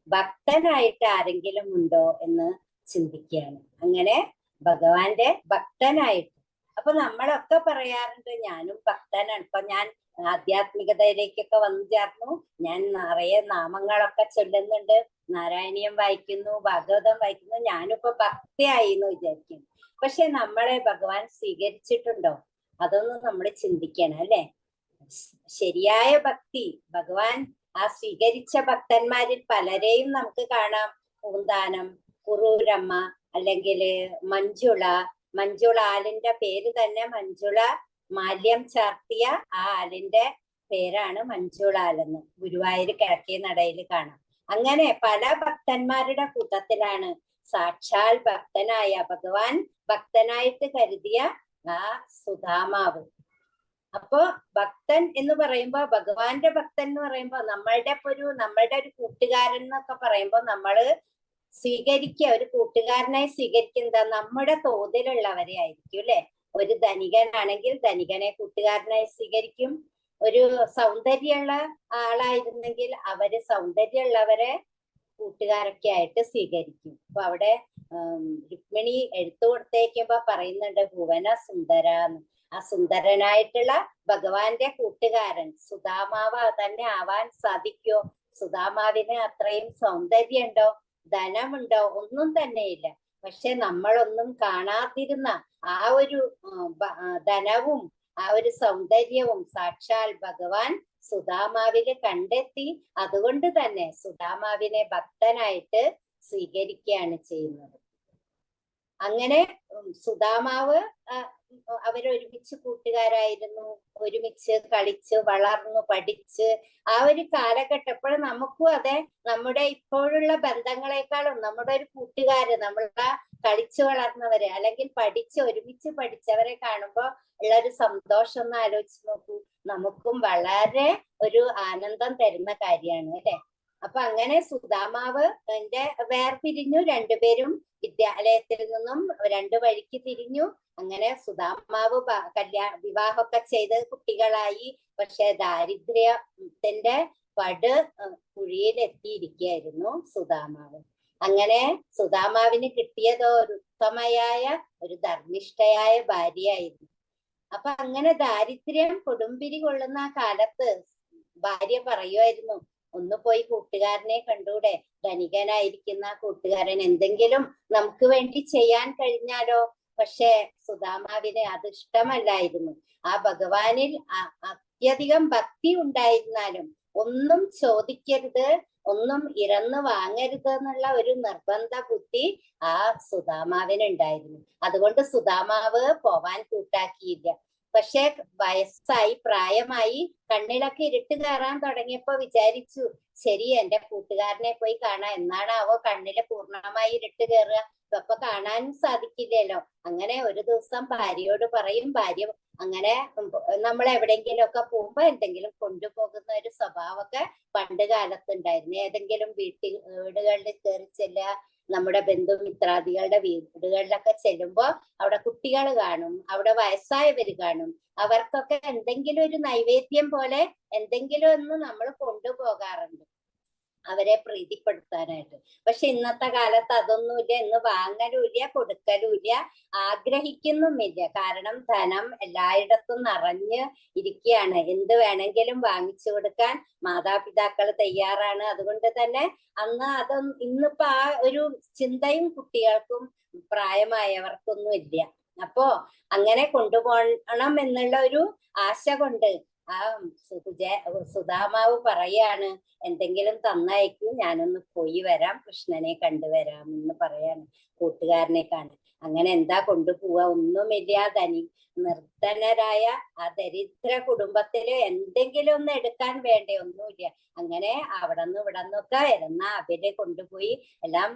ഭക്തനായിട്ട് ആരെങ്കിലും ഉണ്ടോ എന്ന് ചിന്തിക്കുകയാണ്. അങ്ങനെ ഭഗവാന്റെ ഭക്തനായിട്ട്, അപ്പൊ നമ്മളൊക്കെ പറയാറുണ്ട് ഞാനും ഭക്തനാണ്. ഇപ്പൊ ഞാൻ ആധ്യാത്മികതയിലേക്കൊക്കെ വന്നു ചേർന്നു, ഞാൻ നിറയെ നാമങ്ങളൊക്കെ ചൊല്ലുന്നുണ്ട്, നാരായണീയം വായിക്കുന്നു, ഭാഗവതം വായിക്കുന്നു, ഞാനിപ്പോ ഭക്തിയായി എന്ന് വിചാരിക്കുന്നു. പക്ഷെ നമ്മളെ ഭഗവാൻ സ്വീകരിച്ചിട്ടുണ്ടോ? അതൊന്നും നമ്മൾ ചിന്തിക്കണം അല്ലെ. ശരിയായ ഭക്തി ഭഗവാൻ ആ സ്വീകരിച്ച ഭക്തന്മാരിൽ പലരെയും നമുക്ക് കാണാം. പൂന്താനം, കുറൂരമ്മ, അല്ലെങ്കിൽ മഞ്ജുള ആലിന്റെ പേര് തന്നെ മഞ്ജുള, മാല്യം ചാർത്തിയ ആ ആലിന്റെ പേരാണ് മഞ്ജുളാലെന്ന് ഗുരുവായൂർ കിഴക്കേ നടയിൽ കാണാം. അങ്ങനെ പല ഭക്തന്മാരുടെ കൂട്ടത്തിലാണ് സാക്ഷാൽ ഭക്തനായ ഭഗവാൻ ഭക്തനായിട്ട് കരുതിയ ആ സുധാമാവ്. അപ്പോ ഭക്തൻ എന്ന് പറയുമ്പോ, ഭഗവാന്റെ ഭക്തൻ എന്ന് പറയുമ്പോ നമ്മളുടെ ഒരു കൂട്ടുകാരൻ എന്നൊക്കെ പറയുമ്പോ നമ്മള് സ്വീകരിക്കുക, ഒരു കൂട്ടുകാരനായി സ്വീകരിക്കുന്നത് നമ്മുടെ തോതിലുള്ളവരെ ആയിരിക്കും അല്ലെ. ഒരു ധനികനാണെങ്കിൽ ധനികനെ കൂട്ടുകാരനായി സ്വീകരിക്കും. ഒരു സൗന്ദര്യമുള്ള ആളായിരുന്നെങ്കിൽ അവര് സൗന്ദര്യമുള്ളവരെ കൂട്ടുകാരൊക്കെ ആയിട്ട് സ്വീകരിക്കും. അപ്പൊ അവിടെ രുക്മിണി എഴുത്തു കൊടുത്തേക്കുമ്പോ പറയുന്നുണ്ട് ഭുവന സുന്ദര. ആ സുന്ദരനായിട്ടുള്ള ഭഗവാന്റെ കൂട്ടുകാരൻ സുധാമാവ് തന്നെ ആവാൻ സാധിക്കോ? സുധാമാവിന് അത്രയും സൗന്ദര്യമുണ്ടോ, ധനമുണ്ടോ? ഒന്നും തന്നെയില്ല. പക്ഷെ നമ്മളൊന്നും കാണാതിരുന്ന ആ ഒരു ധനവും ആ ഒരു സൗന്ദര്യവും സാക്ഷാൽ ഭഗവാൻ സുധാമാവില് കണ്ടെത്തി. അതുകൊണ്ട് തന്നെ സുധാമാവിനെ ഭക്തനായിട്ട് സ്വീകരിക്കുകയാണ് ചെയ്യുന്നത്. അങ്ങനെ സുധാമാവ് അവരൊരുമിച്ച് കൂട്ടുകാരായിരുന്നു, ഒരുമിച്ച് കളിച്ച് വളർന്നു പഠിച്ച് ആ ഒരു കാലഘട്ടം. എപ്പോഴും നമുക്കും അതെ, നമ്മുടെ ഇപ്പോഴുള്ള ബന്ധങ്ങളെക്കാളും നമ്മുടെ ഒരു കൂട്ടുകാര്, നമ്മളുടെ കളിച്ചു വളർന്നവരെ അല്ലെങ്കിൽ ഒരുമിച്ച് പഠിച്ചവരെ കാണുമ്പോ ഉള്ള ഒരു സന്തോഷം ഒന്ന് ആലോചിച്ച് നോക്കൂ. നമുക്കും വളരെ ഒരു ആനന്ദം തരുന്ന കാര്യമാണ് അല്ലെ. അപ്പൊ അങ്ങനെ സുധാമാവ് വേർപിരിഞ്ഞു. രണ്ടുപേരും വിദ്യാലയത്തിൽ നിന്നും രണ്ടു വഴിക്ക് തിരിഞ്ഞു. അങ്ങനെ സുധാമാവ് വിവാഹമൊക്കെ ചെയ്ത് കുട്ടികളായി. പക്ഷെ ദാരിദ്ര്യത്തിന്റെ കുഴിയിലെത്തിയിരിക്കുകയായിരുന്നു സുധാമാവ്. അങ്ങനെ സുധാമാവിന് കിട്ടിയതോ ഒരു ഉത്തമയായ ഒരു ധർമ്മിഷ്ഠയായ ഭാര്യയായിരുന്നു. അപ്പൊ അങ്ങനെ ദാരിദ്ര്യം കൊടുമ്പിരി കൊള്ളുന്ന ആ കാലത്ത് ഭാര്യ പറയുമായിരുന്നു, ഒന്ന് പോയി കൂട്ടുകാരനെ കണ്ടൂടെ, ധനികനായിരിക്കുന്ന കൂട്ടുകാരൻ എന്തെങ്കിലും നമുക്ക് വേണ്ടി ചെയ്യാൻ കഴിഞ്ഞാലോ? പക്ഷെ സുധാമാവിന് അത് ഇഷ്ടമല്ലായിരുന്നു. ആ ഭഗവാനിൽ അത്യധികം ഭക്തി ഉണ്ടായിരുന്നാലും ഒന്നും ചോദിക്കരുത്, ഒന്നും ഇറന്നു വാങ്ങരുത് എന്നുള്ള ഒരു നിർബന്ധ ബുദ്ധി ആ സുധാമാവിനുണ്ടായിരുന്നു. അതുകൊണ്ട് സുധാമാവ് പോവാൻ കൂട്ടാക്കിയില്ല. പക്ഷെ വയസ്സായി, പ്രായമായി, കണ്ണിലൊക്കെ ഇരുട്ട് കയറാൻ തുടങ്ങിയപ്പോ വിചാരിച്ചു, ശരി എന്റെ കൂട്ടുകാരനെ പോയി കാണാം. എന്നാണാവോ കണ്ണില് പൂർണ്ണമായി ഇരുട്ട് കയറുക, അപ്പൊ കാണാനും സാധിക്കില്ലല്ലോ. അങ്ങനെ ഒരു ദിവസം ഭാര്യയോട് പറയും. ഭാര്യ അങ്ങനെ നമ്മൾ എവിടെയെങ്കിലും ഒക്കെ പോകുമ്പോ എന്തെങ്കിലും കൊണ്ടുപോകുന്ന ഒരു സ്വഭാവമൊക്കെ പണ്ട് കാലത്തുണ്ടായിരുന്നു. ഏതെങ്കിലും വീടുകളിൽ കയറി ചെല്ലുക, നമ്മുടെ ബന്ധുമിത്രാദികളുടെ വീടുകളിലൊക്കെ ചെല്ലുമ്പോ അവിടെ കുട്ടികൾ കാണും, അവിടെ വയസ്സായവര് കാണും. അവർക്കൊക്കെ എന്തെങ്കിലും ഒരു നൈവേദ്യം പോലെ എന്തെങ്കിലും ഒന്ന് നമ്മൾ കൊണ്ടുപോകാറുണ്ട്. അവരെ പ്രീതിപ്പെടുത്താനായിട്ട്. പക്ഷെ ഇന്നത്തെ കാലത്ത് അതൊന്നുമില്ല. ഇന്ന് വാങ്ങലുമില്ല, കൊടുക്കലുമില്ല, ആഗ്രഹിക്കുന്നുമില്ല. കാരണം ധനം എല്ലായിടത്തും നിറഞ്ഞ് ഇരിക്കുകയാണ്. എന്ത് വേണമെങ്കിലും വാങ്ങിച്ചു കൊടുക്കാൻ മാതാപിതാക്കൾ തയ്യാറാണ്. അതുകൊണ്ട് തന്നെ അന്ന് ഇന്നിപ്പോ ആ ഒരു ചിന്തയും കുട്ടികൾക്കും പ്രായമായവർക്കൊന്നും ഇല്ല. അപ്പോ അങ്ങനെ കൊണ്ടുപോകണം എന്നുള്ള ഒരു ആശ കൊണ്ട് ആ സുധാമാവ് പറയാണ്, എന്തെങ്കിലും തന്നയക്കും, ഞാനൊന്ന് പോയി വരാം, കൃഷ്ണനെ കണ്ടുവരാം എന്ന് പറയാണ്, കൂട്ടുകാരനെ കാണാൻ. അങ്ങനെ എന്താ കൊണ്ടുപോവാ? ഒന്നുമില്ല. നിർധനരായ ആ ദരിദ്ര കുടുംബത്തില് എന്തെങ്കിലും ഒന്ന് എടുക്കാൻ വേണ്ടേ? ഒന്നുമില്ല. അങ്ങനെ അവിടെ നിന്ന് ഇവിടെ നിന്നൊക്കെ എന്നാ അവരെ കൊണ്ടുപോയി എല്ലാം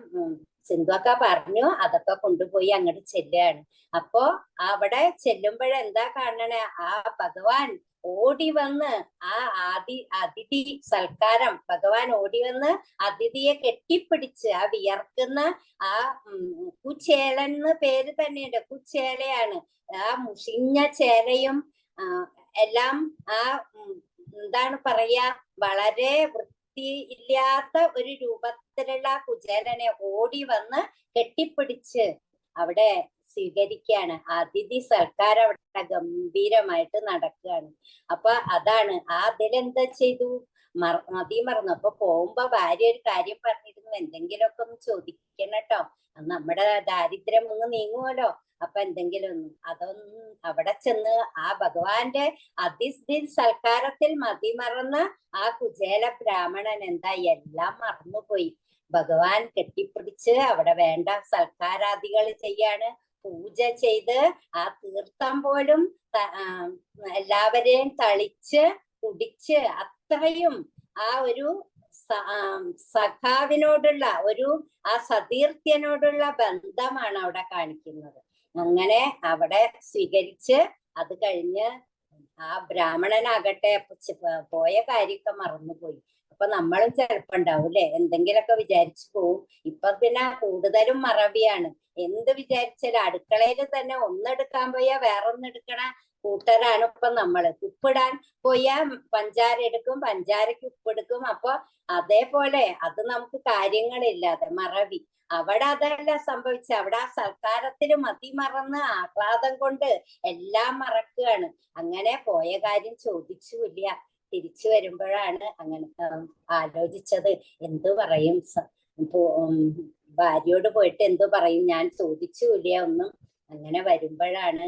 സിന്ധുവൊക്കെ പറഞ്ഞു, അതൊക്കെ കൊണ്ടുപോയി അങ്ങോട്ട് ചെല്ലുകയാണ്. അപ്പോ അവിടെ ചെല്ലുമ്പോഴെന്താ കാണണേ? ആ ഭഗവാൻ ഓടി വന്ന് ആ അതിഥി സൽക്കാരം, ഭഗവാൻ ഓടി വന്ന് അതിഥിയെ കെട്ടിപ്പിടിച്ച് ആ വിയർക്കുന്ന ആ കുച്ചേലെന്ന് പേര് തന്നെയുണ്ട്, കുച്ചേലയാണ്. ആ മുഷിഞ്ഞ ചേലയും എല്ലാം ആ എന്താണ് പറയാ, വളരെ വൃത്തിയില്ലാത്ത ഒരു രൂപത്തിലുള്ള കുചേലനെ ഓടി വന്ന് കെട്ടിപ്പിടിച്ച് അവിടെ സ്വീകരിക്കുകയാണ്. അതിഥി സൽക്കാരം അവിടെ ഗംഭീരമായിട്ട് നടക്കുകയാണ്. അപ്പൊ അതാണ് അതിലെന്താ ചെയ്തു, മറന്നു. അപ്പൊ പോകുമ്പോ ഭാര്യ ഒരു കാര്യം പറഞ്ഞിരുന്നു, എന്തെങ്കിലുമൊക്കെ ഒന്ന് ചോദിക്കണം കേട്ടോ, നമ്മുടെ ദാരിദ്ര്യം ഒന്ന് നീങ്ങുമല്ലോ. അപ്പൊ എന്തെങ്കിലും അതൊന്നും അവിടെ ചെന്ന് ആ ഭഗവാന്റെ അതിഥി സൽക്കാരത്തിൽ മതിമറന്ന ആ കുചേല ബ്രാഹ്മണൻ എന്താ എല്ലാം മറന്നുപോയി. ഭഗവാൻ കെട്ടിപ്പിടിച്ച് അവിടെ വേണ്ട സൽക്കാരാദികൾ ചെയ്യാണ്, പൂജ ചെയ്ത് ആ തീർത്ഥം പോലും എല്ലാവരെയും തളിച്ച് കുടിച്ച് അത്രയും ആ ഒരു സഖാവിനോടുള്ള ആ സതീർത്ഥ്യനോടുള്ള ബന്ധമാണ് അവിടെ കാണിക്കുന്നത്. അങ്ങനെ അവിടെ സ്വീകരിച്ച് അത് കഴിഞ്ഞ് ആ ബ്രാഹ്മണനാകട്ടെ പോയ കാര്യമൊക്കെ മറന്നുപോയി. അപ്പൊ നമ്മളും ചിലപ്പോ ഉണ്ടാവും അല്ലെ, എന്തെങ്കിലുമൊക്കെ വിചാരിച്ചു പോവും. ഇപ്പൊ പിന്നെ കൂടുതലും മറവിയാണ്. എന്ത് വിചാരിച്ചാലും അടുക്കളയിൽ തന്നെ ഒന്നെടുക്കാൻ പോയാ വേറൊന്നെടുക്കണ കൂട്ടരാണ് ഇപ്പൊ നമ്മള്. ഉപ്പിടാൻ പോയാ പഞ്ചാര എടുക്കും, പഞ്ചാരക്ക് ഉപ്പെടുക്കും. അപ്പൊ അതേപോലെ അത് നമുക്ക് കാര്യങ്ങളില്ലാതെ മറവി. അവിടെ അതല്ല സംഭവിച്ച, അവിടെ ആ സൽക്കാരത്തിന് മതിമറന്ന് ആഹ്ലാദം കൊണ്ട് എല്ലാം മറക്കുകയാണ്. അങ്ങനെ പോയ കാര്യം ചോദിച്ചുമില്ല. തിരിച്ചു വരുമ്പോഴാണ് അങ്ങനെ ആലോചിച്ചത്, എന്തു പറയും, ഭാര്യയോട് പോയിട്ട് എന്തു പറയും, ഞാൻ ചോദിച്ചുമില്ല ഒന്നും. അങ്ങനെ വരുമ്പോഴാണ്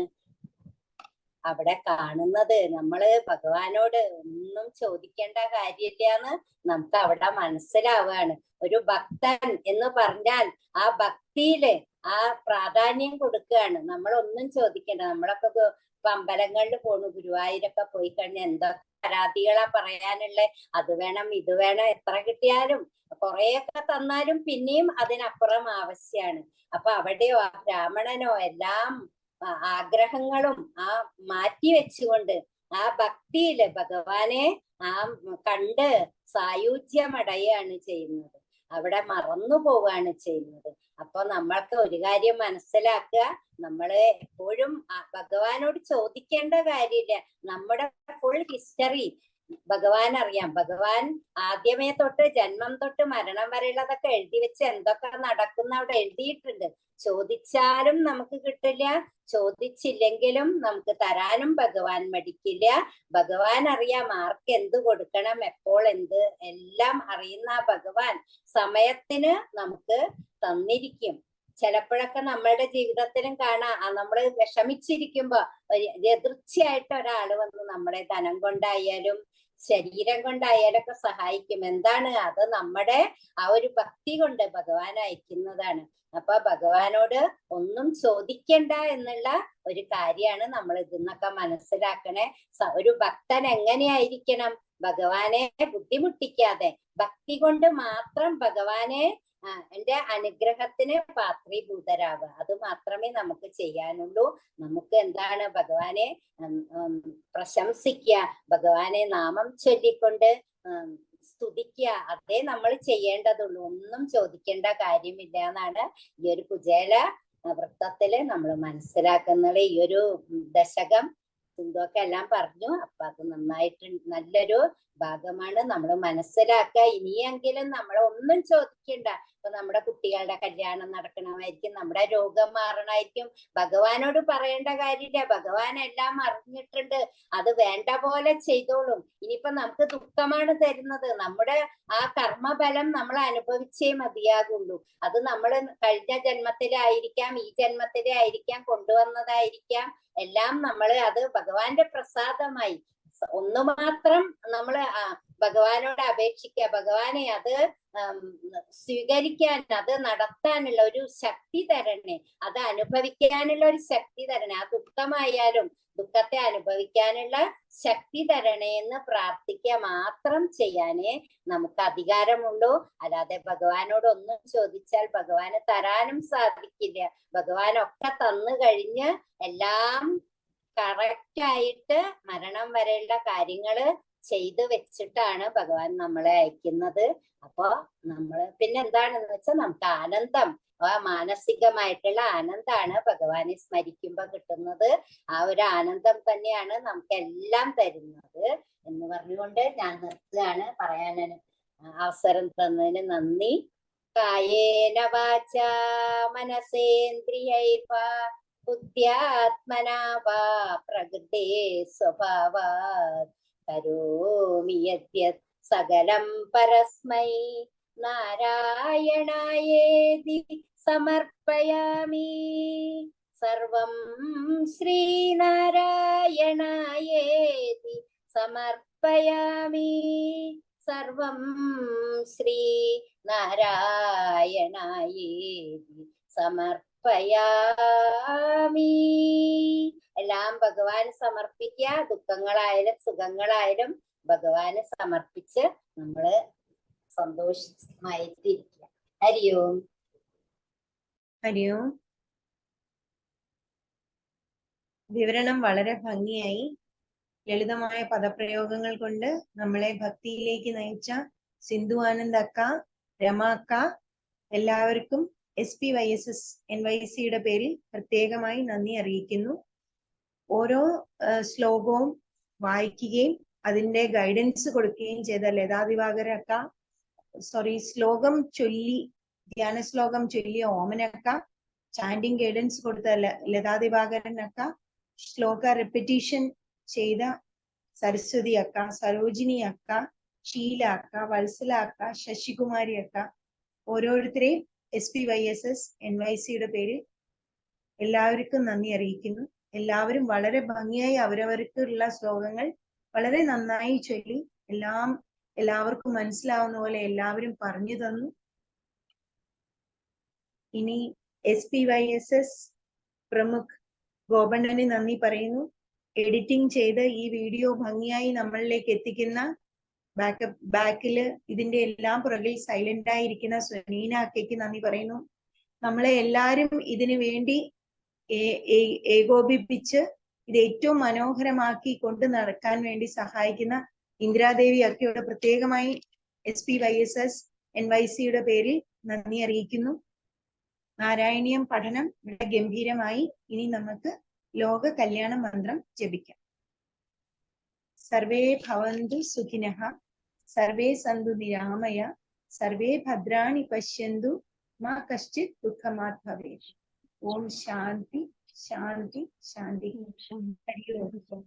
അവിടെ കാണുന്നത്, നമ്മള് ഭഗവാനോട് ഒന്നും ചോദിക്കേണ്ട കാര്യമില്ലാന്ന് നമുക്ക് അവിടെ മനസ്സിലാവുകയാണ്. ഒരു ഭക്തൻ എന്ന് പറഞ്ഞാൽ ആ ഭക്തിയില് ആ പ്രാധാന്യം കൊടുക്കുകയാണ്. നമ്മളൊന്നും ചോദിക്കേണ്ട. നമ്മളൊക്കെ ഇപ്പൊ അമ്പലങ്ങളിൽ പോണു, ഗുരുവായൂരൊക്കെ പോയി കഴിഞ്ഞാൽ എന്തൊക്കെ പരാതികളാ പറയാനുള്ളത്. അത് വേണം ഇത് വേണം, എത്ര കിട്ടിയാലും കുറെയൊക്കെ തന്നാലും പിന്നെയും അതിനപ്പുറം ആവശ്യമാണ്. അപ്പൊ അവിടെയോ ആ ബ്രാഹ്മണനോ എല്ലാം ആഗ്രഹങ്ങളും ആ മാറ്റി വെച്ചുകൊണ്ട് ആ ഭക്തിയില് ഭഗവാനെ ആ കണ്ട് സായുജ്യമടയാണ് ചെയ്യുന്നത്, അവിടെ മറന്നു പോവുകയാണ് ചെയ്യുന്നത്. അപ്പൊ നമ്മൾക്ക് ഒരു കാര്യം മനസ്സിലാക്കുക, നമ്മള് എപ്പോഴും ഭഗവാനോട് ചോദിക്കേണ്ട കാര്യമില്ല. നമ്മുടെ ഫുൾ ഹിസ്റ്ററി ഭഗവാൻ അറിയാം. ഭഗവാൻ ആദ്യമേ തൊട്ട് ജന്മം തൊട്ട് മരണം വരെയുള്ളതൊക്കെ എഴുതി വെച്ച് എന്തൊക്കെ നടക്കുന്ന അവിടെ എഴുതിയിട്ടുണ്ട്. ചോദിച്ചാലും നമുക്ക് കിട്ടില്ല, ചോദിച്ചില്ലെങ്കിലും നമുക്ക് തരാനും ഭഗവാൻ മടിക്കില്ല. ഭഗവാൻ അറിയാം ആർക്ക് എന്ത് കൊടുക്കണം, എപ്പോൾ എന്ത് എല്ലാം അറിയുന്ന ഭഗവാൻ സമയത്തിന് നമുക്ക് തന്നിരിക്കും. ചിലപ്പോഴൊക്കെ നമ്മളുടെ ജീവിതത്തിലും കാണാം, നമ്മള് വിഷമിച്ചിരിക്കുമ്പോ എതിർച്ചയായിട്ട് ഒരാള് വന്ന് നമ്മളെ ധനം കൊണ്ടായാലും ശരീരം കൊണ്ടായാലും ഒക്കെ സഹായിക്കും. എന്താണ് അത്? നമ്മുടെ ആ ഒരു ഭക്തി കൊണ്ട് ഭഗവാൻ അയക്കുന്നതാണ്. അപ്പൊ ഭഗവാനോട് ഒന്നും ചോദിക്കണ്ട എന്നുള്ള ഒരു കാര്യമാണ് നമ്മൾ ഇതിന്നൊക്കെ മനസ്സിലാക്കണേ. ഒരു ഭക്തൻ എങ്ങനെയായിരിക്കണം? ഭഗവാനെ ബുദ്ധിമുട്ടിക്കാതെ ഭക്തി കൊണ്ട് മാത്രം ഭഗവാനെ എന്റെ അനുഗ്രഹത്തിന് പാത്രീഭൂതരാവുക. അത് മാത്രമേ നമുക്ക് ചെയ്യാനുള്ളൂ. നമുക്ക് എന്താണ്? ഭഗവാനെ പ്രശംസിക്കുക, ഭഗവാനെ നാമം ചൊല്ലിക്കൊണ്ട് സ്തുതിക്കുക, അതേ നമ്മൾ ചെയ്യേണ്ടതുള്ളൂ. ഒന്നും ചോദിക്കേണ്ട കാര്യമില്ല എന്നാണ് ഈ ഒരു കുചേല വൃത്തത്തില് നമ്മൾ മനസ്സിലാക്കുന്നത്. ഈ ഒരു ദശകം സിന്ധു ഒക്കെ എല്ലാം പറഞ്ഞു. അപ്പൊ അത് നന്നായിട്ട് നല്ലൊരു ഭാഗമാണ്. നമ്മൾ മനസ്സിലാക്കുക. ഇനിയെങ്കിലും നമ്മൾ ഒന്നും ചോദിക്കണ്ട. ഇപ്പൊ നമ്മുടെ കുട്ടികളുടെ കല്യാണം നടക്കണമായിരിക്കും, നമ്മുടെ രോഗം മാറണമായിരിക്കും. ഭഗവാനോട് പറയേണ്ട കാര്യമില്ല, ഭഗവാൻ എല്ലാം അറിഞ്ഞിട്ടുണ്ട്. അത് വേണ്ട പോലെ ചെയ്തോളും. ഇനിയിപ്പൊ നമുക്ക് ദുഃഖമാണ് തരുന്നത്, നമ്മുടെ ആ കർമ്മഫലം നമ്മൾ അനുഭവിച്ചേ മതിയാകുള്ളൂ. അത് നമ്മൾ കഴിഞ്ഞ ജന്മത്തിലായിരിക്കാം, ഈ ജന്മത്തിലായിരിക്കാം, കൊണ്ടുവന്നതായിരിക്കാം. എല്ലാം നമ്മൾ അത് ഭഗവാന്റെ പ്രസാദമായി. ഒന്ന് മാത്രം നമ്മൾ ഭഗവാനോട് അപേക്ഷിക്കുക, ഭഗവാനെ അത് സ്വീകരിക്കാൻ, അത് നടത്താനുള്ള ഒരു ശക്തി തരണേ, അത് അനുഭവിക്കാനുള്ള ഒരു ശക്തി തരണേ. ആ ദുഃഖമായാലും ദുഃഖത്തെ അനുഭവിക്കാനുള്ള ശക്തി തരണേ എന്ന് പ്രാർത്ഥിക്കുക മാത്രം ചെയ്യാനേ നമുക്ക് അധികാരമുള്ളൂ. അല്ലാതെ ഭഗവാനോട് ഒന്നും ചോദിച്ചാൽ ഭഗവാന് തരാനും സാധിക്കില്ല. ഭഗവാൻ ഒക്കെ തന്നു കഴിഞ്ഞ് എല്ലാം കറക്റ്റ് ആയിട്ട് മരണം വരെയുള്ള കാര്യങ്ങള് ചെയ്തു വെച്ചിട്ടാണ് ഭഗവാൻ നമ്മളെ അയക്കുന്നത്. അപ്പൊ നമ്മള് പിന്നെ എന്താണെന്ന് വെച്ചാൽ നമുക്ക് ആനന്ദം, ആ മാനസികമായിട്ടുള്ള ആനന്ദമാണ് ഭഗവാനെ സ്മരിക്കുമ്പോ കിട്ടുന്നത്. ആ ഒരു ആനന്ദം തന്നെയാണ് നമുക്ക് എല്ലാം തരുന്നത് എന്ന് പറഞ്ഞുകൊണ്ട് ഞാൻ നിർത്തുകയാണ്. പറയാൻ അവസരം തന്നതിന് നന്ദി. കായേന വാചാ മനസേന്ദ്രിയൈർവാ ബുദ്ധ്യാത്മനാ വാ പ്രകൃതേ സ്വഭാവാത് കരോമി യദ്യത് സകലം പരസ്മൈ നാരായണായേതി സമർപ്പയാമി. സർവം ശ്രീനാരായണായേതി സമർപ്പയാമി. സർവം ശ്രീനാരായണായേതി സമർപ്പയാമി. എല്ലാം ഭഗവാന് സമർപ്പിക്കുക. ദുഃഖങ്ങളായാലും സുഖങ്ങളായാലും ഭഗവാന് സമർപ്പിച്ച് നമ്മള് സന്തോഷമായിട്ടിരിക്കുക. ഹരി ഓം. ഹരി ഓം. വിവരണം വളരെ ഭംഗിയായി ലളിതമായ പദപ്രയോഗങ്ങൾ കൊണ്ട് നമ്മളെ ഭക്തിയിലേക്ക് നയിച്ച സിന്ധു ആനന്ദ് അക്ക, രമ അക്ക, എല്ലാവർക്കും SPYSS NYCയുടെ പേരിൽ പ്രത്യേകമായി നന്ദി അറിയിക്കുന്നു. ഓരോ ശ്ലോകവും വായിക്കുകയും അതിന്റെ ഗൈഡൻസ് കൊടുക്കുകയും ചെയ്ത ലതാദിവാകര അക്ക, ശ്ലോകം ചൊല്ലി ധ്യാന ശ്ലോകം ചൊല്ലിയ ഓമനക്ക, ചാൻഡിങ് ഗൈഡൻസ് കൊടുത്ത ലതാദിവാകരൻ അക്ക, ശ്ലോക റെപ്പിറ്റീഷൻ ചെയ്ത സരസ്വതി അക്ക, സരോജിനി അക്ക, ഷീല അക്ക, വത്സല അക്ക, ശശികുമാരി അക്ക, ഓരോരുത്തരെയും SPYSS NYCയുടെ പേരിൽ എല്ലാവർക്കും നന്ദി അറിയിക്കുന്നു. എല്ലാവരും വളരെ ഭംഗിയായി അവരവർക്കുള്ള ശ്ലോകങ്ങൾ വളരെ നന്നായി ചൊല്ലി എല്ലാവർക്കും മനസ്സിലാവുന്ന പോലെ എല്ലാവരും പറഞ്ഞു തന്നു. ഇനി SPYSS പ്രമുഖ് ഗോപണ്ണന് നന്ദി പറയുന്നു. എഡിറ്റിംഗ് ചെയ്ത് ഈ വീഡിയോ ഭംഗിയായി നമ്മളിലേക്ക് എത്തിക്കുന്ന ബാക്കില് ഇതിന്റെ എല്ലാം പുറകിൽ സൈലന്റ് ആയിരിക്കുന്ന സ്വനീന അക്കയ്ക്ക് നന്ദി പറയുന്നു. നമ്മളെ എല്ലാരും ഇതിനു വേണ്ടി ഏകോപിപ്പിച്ച് ഇത് ഏറ്റവും മനോഹരമാക്കി കൊണ്ട് നടക്കാൻ വേണ്ടി സഹായിക്കുന്ന ഇന്ദിരാദേവി അക്കയോട് പ്രത്യേകമായി SPYSS NYCയുടെ പേരിൽ നന്ദി അറിയിക്കുന്നു. നാരായണീയം പഠനം വളരെ ഗംഭീരമായി. ഇനി നമുക്ക് ലോക കല്യാണ മന്ത്രം ജപിക്കാം. സർവേ ഭവന്തു സുഖിനഃ, സർവേ സന്തു നിരാമയ, സർവേ ഭദ്രാണി പശ്യന്തു, മാ കശ്ചിത് ദുഃഖമാത് ഭവേത്. ഓം ശാന്തി ശാന്തി ശാന്തി. ഹരി ഓം.